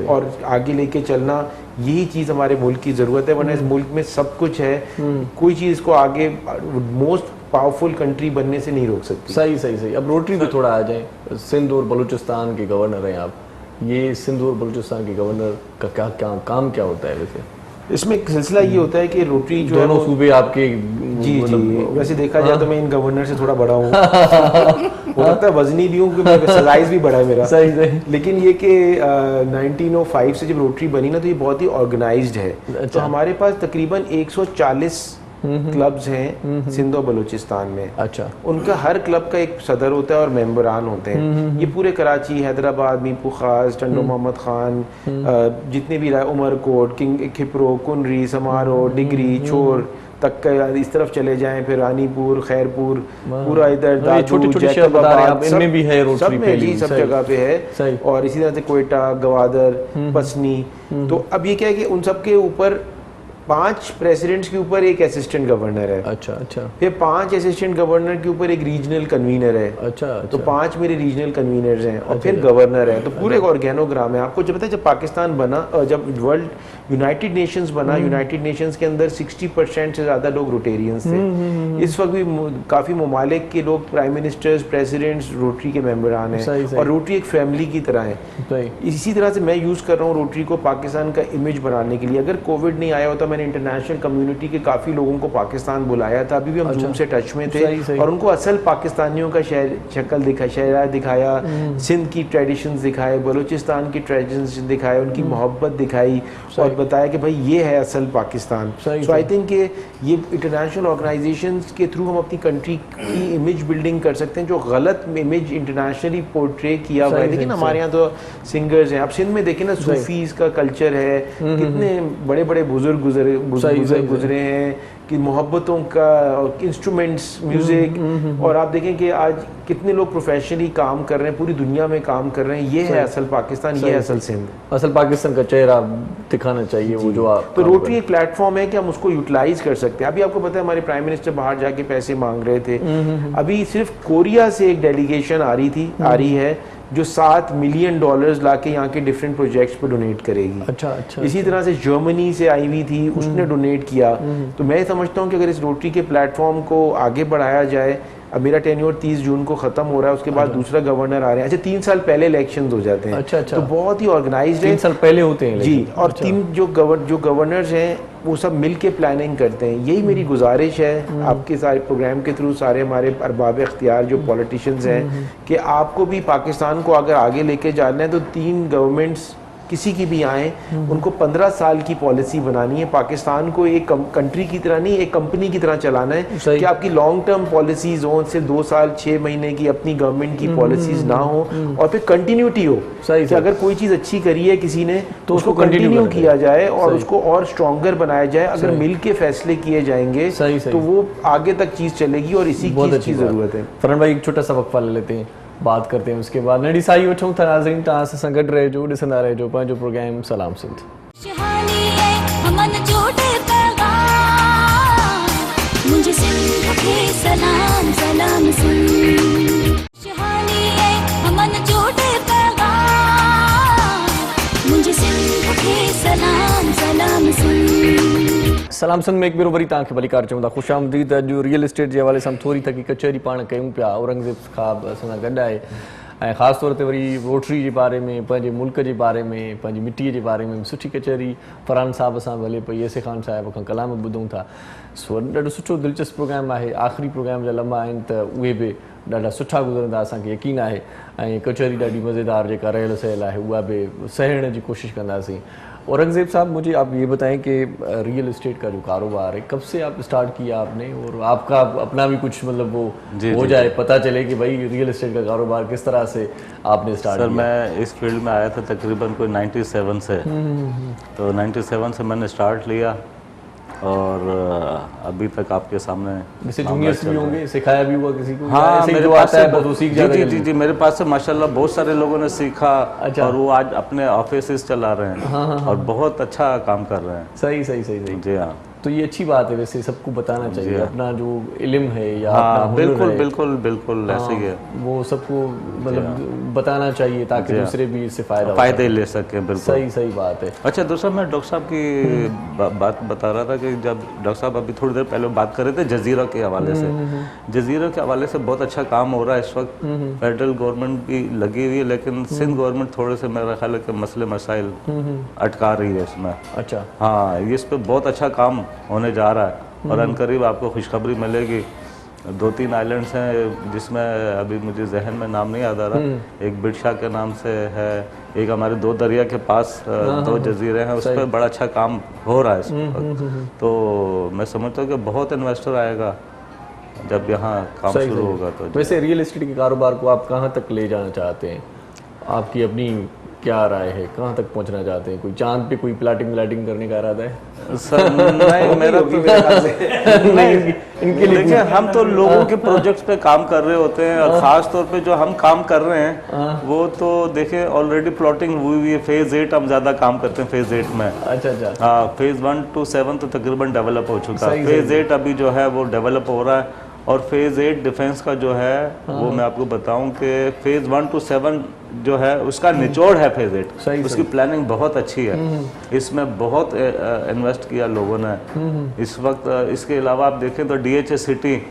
और आगे लेके चलना, यही चीज़ हमारे मुल्क की ज़रूरत है। वरना इस मुल्क में सब कुछ है, कोई चीज़ को आगे मोस्ट पावरफुल कंट्री बनने से नहीं रोक सकती। सही। अब रोटरी पे थोड़ा आ जाए, सिंध और बलूचिस्तान के गवर्नर हैं आप, ये सिंध और बलूचिस्तान के गवर्नर का क्या काम क्या होता है वैसे? इसमें एक सिलसिला ये होता है कि रोटरी जो दोनों सूबे आपके, जी वैसे देखा जाए तो मैं इन गवर्नर से थोड़ा बड़ा हूँ हो सकता है वजनी भी हूँ क्योंकि साइज भी बड़ा है मेरा। सही। लेकिन ये कि 1905 से जब रोटरी बनी ना, तो ये बहुत ही ऑर्गेनाइज्ड है। तो हमारे पास तकरीबन 140 क्लब्स हैं सिंध और बलूचिस्तान में। अच्छा, उनका हर क्लब का एक सदर होता है और मेंबरान होते हैं। ये पूरे कराची, हैदराबाद, मीरपुर खास, टंडो मोहम्मद खान, जितने भी उमरकोट, किंग खिपरो, कुनरी, समारो, डिगरी, छोर तक का, इस तरफ चले जाएं, फिर रानीपुर, खैरपुर, पूरा इधर दादू, जैकबाबाद, इनमें भी है रोटरी, सब में जी, सब जगह पे है। और इसी तरह से कोयटा, गवादर, पसनी। तो अब ये क्या है कि उन सब के ऊपर 5 प्रेसिडेंट्स के ऊपर एक असिस्टेंट गवर्नर है। अच्छा। फिर 5 असिस्टेंट गवर्नर के ऊपर एक रीजनल कन्वीनर है। अच्छा। तो 5 मेरे रीजनल कन्वीनर्स हैं और फिर गवर्नर है। तो पूरे ऑर्गेनोग्राम है। आपको जब पता है, जब पाकिस्तान बना, जब वर्ल्ड यूनाइटेड नेशंस बना, यूनाइटेड नेशंस के अंदर 60% से ज़्यादा लोग रोटेरियंस थे। इस वक्त भी काफ़ी ममालिक के लोग प्राइम मिनिस्टर्स, प्रेसिडेंट्स रोटरी के मेंबरान हैं और रोटरी एक फैमिली की तरह है। इसी तरह से मैं यूज़ कर रहा हूँ रोटरी को पाकिस्तान का इमेज बनाने के लिए। अगर कोविड नहीं आया होता, मैंने इंटरनेशनल कम्युनिटी के काफ़ी लोगों को पाकिस्तान बुलाया था, अभी भी हम जूम से टच में थे और उनको असल पाकिस्तानियों का शक्ल दिखा, शहरा दिखाया, सिंध की ट्रेडिशंस दिखाए, बलूचिस्तान की ट्रेडिशंस दिखाए, उनकी मोहब्बत दिखाई और बताया कि भाई ये है असल पाकिस्तान। सो आई थिंक कि ये इंटरनेशनल ऑर्गेनाइजेशंस के थ्रू हम अपनी कंट्री की इमेज बिल्डिंग कर सकते हैं, जो गलत इमेज इंटरनेशनली पोर्ट्रे किया हुआ है। लेकिन हमारे यहाँ तो सिंगर्स हैं, आप सिंध में देखें ना, सूफीज का कल्चर है, कितने बड़े बड़े बुजुर्ग गुजरे हैं कि मोहब्बतों का इंस्ट्रूमेंट्स, म्यूजिक, और आप देखें कि आज कितने लोग प्रोफेशनली काम कर रहे हैं, पूरी दुनिया में काम कर रहे हैं। ये है असल पाकिस्तान, ये है असल सिंध। असल पाकिस्तान का चेहरा दिखाना चाहिए वो जो आप। तो रोटरी एक प्लेटफॉर्म है कि हम उसको यूटिलाइज कर सकते हैं। अभी आपको पता है हमारे प्राइम मिनिस्टर बाहर जाके पैसे मांग रहे थे। अभी सिर्फ कोरिया से एक डेलीगेशन आ रही है जो $7 मिलियन लाके यहाँ के डिफरेंट प्रोजेक्ट्स पर डोनेट करेगी। अच्छा। इसी तरह से जर्मनी से आई हुई थी, उसने डोनेट किया। तो मैं समझता हूँ कि अगर इस रोटरी के प्लेटफॉर्म को आगे बढ़ाया जाए, अब मेरा टेन्योर 30 जून को खत्म हो रहा है, उसके बाद दूसरा गवर्नर आ रहे हैं। अच्छा, 3 साल पहले इलेक्शंस हो जाते हैं। अच्छा। तो बहुत ही ऑर्गेनाइज्ड है, 3 साल पहले होते हैं जी। और 3 जो गवर्नर्स हैं वो सब मिल के प्लानिंग करते हैं। यही मेरी गुजारिश है आपके सारे प्रोग्राम के थ्रू, सारे हमारे अरबाब इख्तियार जो पॉलिटिशियंस हैं, कि आपको भी पाकिस्तान को अगर आगे लेके जाना है तो 3 गवर्नमेंट्स किसी की भी आए, उनको 15 साल की पॉलिसी बनानी है। पाकिस्तान को एक कंट्री की तरह नहीं, एक कंपनी की तरह चलाना है कि आपकी लॉन्ग टर्म पॉलिसीज हो, सिर्फ 2 साल 6 महीने की अपनी गवर्नमेंट की पॉलिसीज ना हो, और फिर कंटिन्यूटी हो कि अगर कोई चीज़ अच्छी करी है किसी ने तो उसको कंटिन्यू किया जाए और उसको और स्ट्रॉन्गर बनाया जाए। अगर मिल के फैसले किए जाएंगे तो वो आगे तक चीज़ चलेगी और इसी की ज़रूरत है। फरहान भाई, एक छोटा सा वक्फा ले लेते हैं, बात करते हैं उसके बाद। नड़ी साई वठूं था नाज़रीन, तव्हां सां संगत रहिजो, ॾिसंदा रहिजो पंहिंजो प्रोग्राम सलाम सिंध। मुझे सिंध खे सलाम सलाम सिंध, हमन जोड़े पैगाम, मुझे सिंध खे सलाम सलाम सिंध। सलाम सिंध में एक भेरो वरी तव्हांखे भलीकार चऊं था, ख़ुशि आमदीद। अॼु रियल एस्टेट जे हवाले सां थोरी थकी कचहरी पाण कयूं पिया, औरंगज़ेब खाब असां सां गॾु आहे, ऐं ख़ासि तौर ते वरी रोटरी जे बारे में, पंहिंजे मुल्क जे बारे में, पंहिंजी मिटीअ जे बारे में सुठी कचहरी फरहान साहब सां हले पई, एसे ख़ान साहिब खां कलाम ॿुधूं था। सो ॾाढो सुठो दिलचस्प प्रोग्राम आहे। आख़िरी प्रोग्राम जा लम्हा आहिनि त उहे बि ॾाढा सुठा गुज़रंदा, असांखे यकीन आहे। ऐं कचहरी ॾाढी मज़ेदार जेका रहियल सहल आहे उहा बि सहण जी कोशिशि कंदासीं। औरंगज़ेब साहब, मुझे आप ये बताएं कि रियल एस्टेट का जो कारोबार है कब से आप स्टार्ट किया आपने, और आपका अपना भी कुछ मतलब वो हो जाए, पता चले कि भाई रियल एस्टेट का कारोबार किस तरह से आपने स्टार्ट किया? सर मैं इस फील्ड में आया था तकरीबन कोई 97 से, तो 97 से मैंने स्टार्ट लिया और अभी तक आपके सामने। जैसे जूनियर्स भी होंगे, सिखाया भी हुआ किसी को? हाँ, ऐसे ही मेरे जो पास आता है बस वो सीख जाता है? जी, मेरे पास से माशाल्लाह बहुत सारे लोगों ने सीखा। अच्छा। और वो आज अपने ऑफिस चला रहे हैं। हाँ, और बहुत अच्छा काम कर रहे हैं। सही। जी हाँ, तो ये अच्छी बात है, वैसे सबको बताना चाहिए अपना जो इल्म है या हाँ, अपना हुनर है, बिल्कुल ऐसे ही है, वो सबको मतलब बताना चाहिए ताकि दूसरे भी इससे फायदे ले सके। बिल्कुल सही बात है। अच्छा दूसरा, मैं डॉक्टर साहब की बात बता रहा था कि जब डॉक्टर साहब अभी थोड़ी देर पहले बात कर रहे थे जजीरा के हवाले से, जजीरा के हवाले से बहुत अच्छा काम हो रहा है इस वक्त। फेडरल गवर्नमेंट भी लगी हुई है, लेकिन सिंध गवर्नमेंट थोड़े से मेरा ख्याल है कि मसले मसाइल अटका रही है इसमें। अच्छा। हाँ, इस पे बहुत अच्छा काम होने जा रहा है और अनकरीब आपको खुशखबरी मिलेगी। 2-3 आइलैंड्स हैं जिसमें अभी मुझे जहन में नाम नहीं याद आ रहा, एक बिरशा के नाम से है, एक हमारे 2 दरिया के पास 2 जजीरे हैं, उस पर बड़ा अच्छा काम हो रहा है इस वक्त। तो मैं समझता हूँ कि बहुत इन्वेस्टर आएगा जब यहाँ काम शुरू होगा। तो वैसे रियल एस्टेट के कारोबार को आप कहाँ तक ले जाना चाहते हैं? आपकी अपनी क्या राय है, कहाँ तक पहुँचना चाहते हैं? कोई चांद पे कोई प्लाटिंग करने का इरादा है? सर नहीं, मेरा तो नहीं, इनके लिए देखिए, हम तो लोगों के प्रोजेक्ट्स पे काम कर रहे होते हैं, और खास तौर पे जो हम काम कर रहे हैं वो तो देखिए ऑलरेडी प्लॉटिंग हुई है। फेज 8 हम ज्यादा काम करते हैं फेज 8 में। अच्छा। हाँ, फेज 1 to 7 तो तकरीबन डेवलप हो चुका है, फेज 8 अभी जो है वो डेवलप हो रहा है। और फेज 8 डिफेंस का जो है वो मैं आपको बताऊं कि फेज 1 to 7 जो है उसका निचोड़ है फेज 8। उसकी प्लानिंग बहुत अच्छी है, इसमें बहुत इन्वेस्ट किया लोगों ने इस वक्त। इसके अलावा आप देखें तो DHA सिटी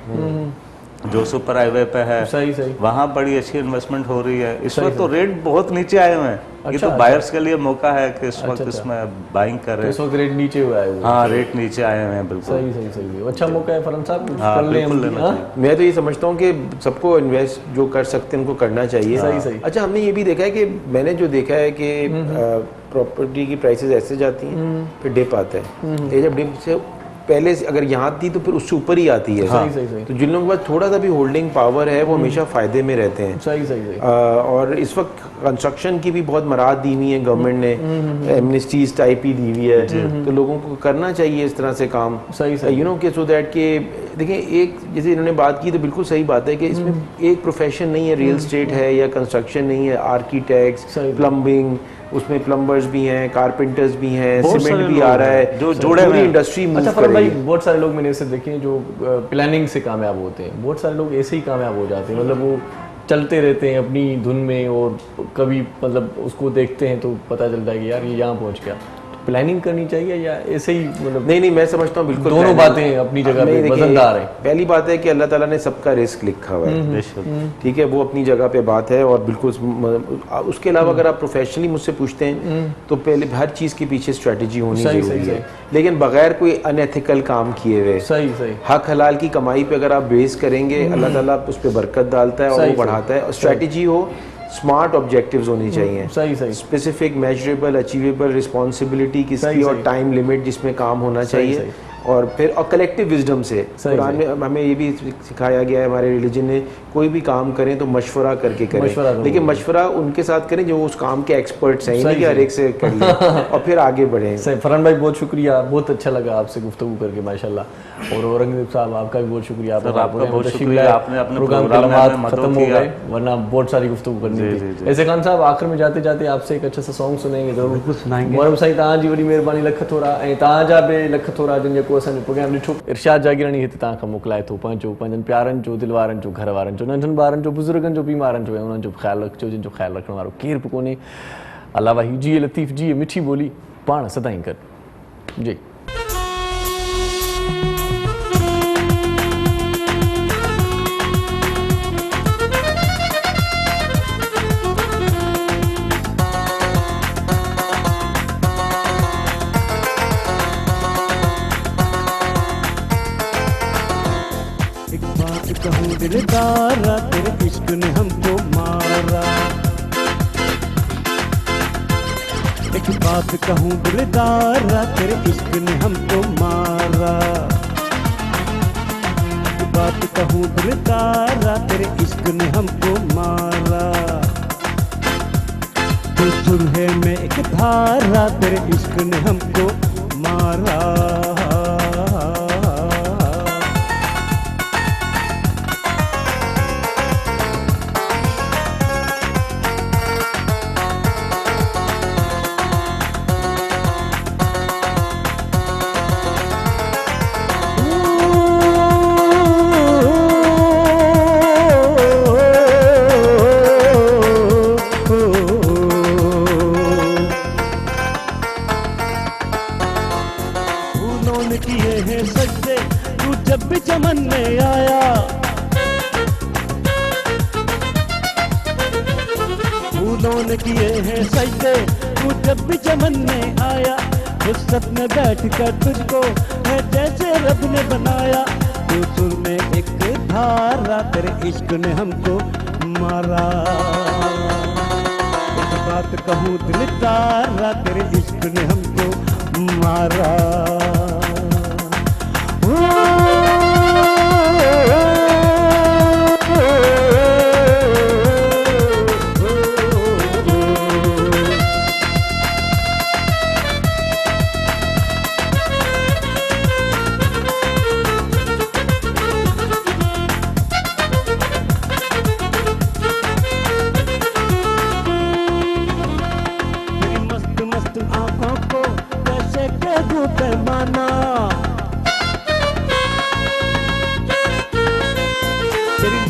जो सुपर हाईवे पे है, सही वहाँ बड़ी अच्छी इन्वेस्टमेंट हो रही है। इस वक्त तो रेट बहुत नीचे आए हुए हैं। ये तो बायर्स के लिए मौका है कि इस वक्त इसमें बाइंग करें। इस वक्त रेट नीचे हुआ है। हाँ, रेट नीचे आए हुए हैं। बिल्कुल सही। अच्छा मौका है फरहान साहब, हाँ, कर लें। मैं तो ये समझता हूँ कि सबको इन्वेस्ट जो कर सकते हैं उनको करना चाहिए। सही। अच्छा, हमने ये भी देखा है कि मैंने जो देखा है कि प्रॉपर्टी की प्राइसेस ऐसे जाती हैं फिर डिप आता है। ये जब डिप से पहले से अगर यहाँ थी तो फिर उससे ऊपर ही आती है। सही। तो जिन लोगों के पास थोड़ा सा भी होल्डिंग पावर है वो हमेशा फायदे में रहते हैं। सही। और इस वक्त कंस्ट्रक्शन की भी बहुत मराद दी हुई है गवर्नमेंट ने, एमनेस्टीज टाइप ही दी हुई है, तो लोगों को करना चाहिए इस तरह से काम। सही। यू नो कि सो दैट कि देखिए, एक जैसे इन्होंने बात की तो बिल्कुल सही बात है कि इसमें एक प्रोफेशन नहीं है, रियल स्टेट है या कंस्ट्रक्शन नहीं है, आर्किटेक्ट्स, प्लम्बिंग, उसमें प्लम्बर्स भी हैं, कारपेंटर्स भी हैं, सीमेंट भी आ रहा है, जो जुड़े हुए इंडस्ट्री मूव अच्छा कर रही है। भाई, बहुत सारे लोग मैंने ऐसे देखे हैं जो प्लानिंग से कामयाब होते हैं, बहुत सारे लोग ऐसे ही कामयाब हो जाते हैं, मतलब वो चलते रहते हैं अपनी धुन में और कभी मतलब उसको देखते हैं तो पता चलता है कि यार ये यहाँ पहुँच गया। प्लानिंग करनी चाहिए या ऐसे ही मतलब? नहीं, मैं समझता हूँ बिल्कुल दोनों बातें अपनी जगह पे वजनदार है। पहली बात है कि अल्लाह ताला ने सबका रिस्क लिखा हुआ है, ठीक है, वो अपनी जगह पे बात है। और बिल्कुल उसके अलावा अगर आप प्रोफेशनली मुझसे पूछते हैं तो पहले हर चीज़ के पीछे स्ट्रेटजी होनी जरूरी है, लेकिन बगैर कोई अनएथिकल काम किए हुए। सही। हक हलाल की कमाई पे अगर आप बेस करेंगे, अल्लाह ताला उस पर बरकत डालता है और वो बढ़ाता है। और स्ट्रेटजी हो, स्मार्ट ऑब्जेक्टिव्स होनी चाहिए, सही। स्पेसिफिक, मेजरेबल, अचीवेबल, रिस्पॉन्सिबिलिटी किसकी और टाइम लिमिट जिसमें काम होना चाहिए। और फिर और कलेक्टिव विजडम से कुरान में हमें ये भी सिखाया गया है, हमारे रिलीजन ने, कोई भी काम करें तो मशवरा करके करें, लेकिन मशवरा उनके साथ करें जो उस काम के एक्सपर्ट्स हैं, नहीं कि हर एक से कर लें और फिर आगे बढ़ें। सही। फरहान भाई बहुत शुक्रिया, बहुत अच्छा लगा आपसे गुफ्तगू करके माशाल्लाह। और औरंगजेब साहब आपका भी बहुत शुक्रिया, आपने अपने प्रोग्राम में खत्म हो गए, वरना बहुत सारी गुफ्तगू करनी थी। ऐसे खान साहब, आखिर में जाते जाते आपसे एक अच्छा सा सॉन्ग सुनेंगे जरूर सुनाएंगे। मोहरम साईं तव्हां जी वॾी महिरबानी लख थोरा, ऐं तव्हां जा बि लख थोरा जिन जेको असांजो प्रोग्राम ॾिठो। इरशाद जागीरानी हिते तव्हां खां मोकिलाए थो, पंहिंजो पंहिंजनि प्यारनि जो, दिलि वारनि जो, घर वारनि जो, नंढनि ॿारनि जो, बुज़ुर्गनि जो, बीमारनि जो, ऐं उन्हनि जो ख़्यालु रखिजो जिन जो ख़्यालु रखण वारो केरु बि कोन्हे। अलावा ही जी लतीफ़ जी मिठी ॿोली पाण सदाईं कर जी। कहूँ दिलदारा तेरे एक बात कहूँ दिलदारा, तेरे इश्क ने हमको मारा। एक बात कहूँ दिलदारा, तेरे इश्क ने हमको मारा। तू सुरहे में एक धारा, तेरे इश्क ने हमको मारा। किए हैं सजदे तू जब भी चमन में आया। फूलों ने किए हैं सजदे तू जब भी चमन में आया। फुर्सत में बैठ कर तुझको है जैसे रब ने बनाया। तू सुर में एक धारा, तेरे इश्क ने हमको मारा। एक बात कहूँ दिलदारा, तेरे इश्क ने हमको मारा।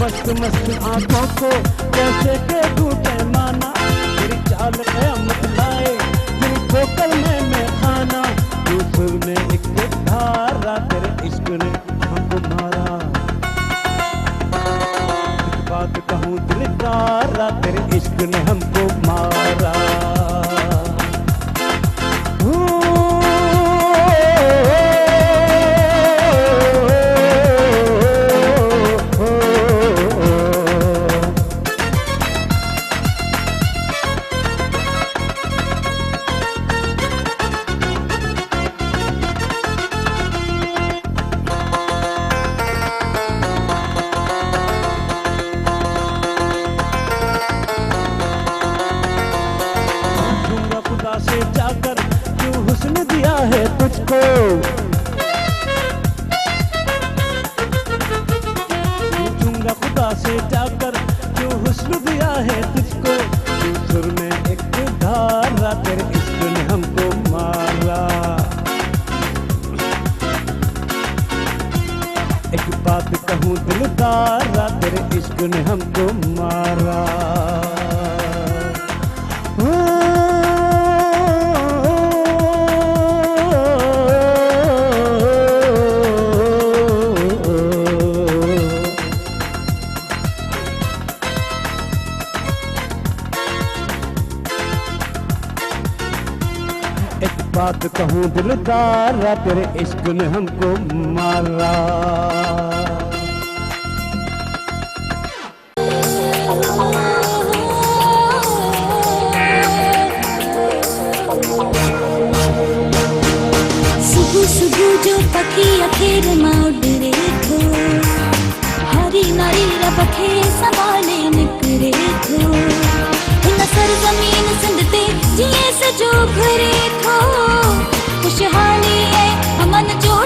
मस्त मस्त आंखों को कैसे के टूटे माना। तेरी चाल कयामत लाए, तेरी ठोकर में मैं खाना। तू सुर में एक धारा, तेरे इश्क ने हमको मारा। एक बात कहूँ दिलदारा, तेरे इश्क ने हमको मारा। से जाकर क्यों हुस्न दिया है तुझको। पूछूंगा खुदा से जाकर क्यों हुस्न दिया है तुझको। तू सुर में एक धारा, तेरे इश्क ने हमको मारा। एक बात कहूँ दिलदारा, तेरे इश्क ने हमको मारा। एक बात कहूँ दिलदारा, तेरे इश्क ने हमको मारा। सुबह सुबह जो पखी अखेर मां उड़े थो, हरी नारी रबखे संभाले निकरे थो। इन सरजमीन सिंध ते जिए सजो घरे थो। खुशहाली है अमन जो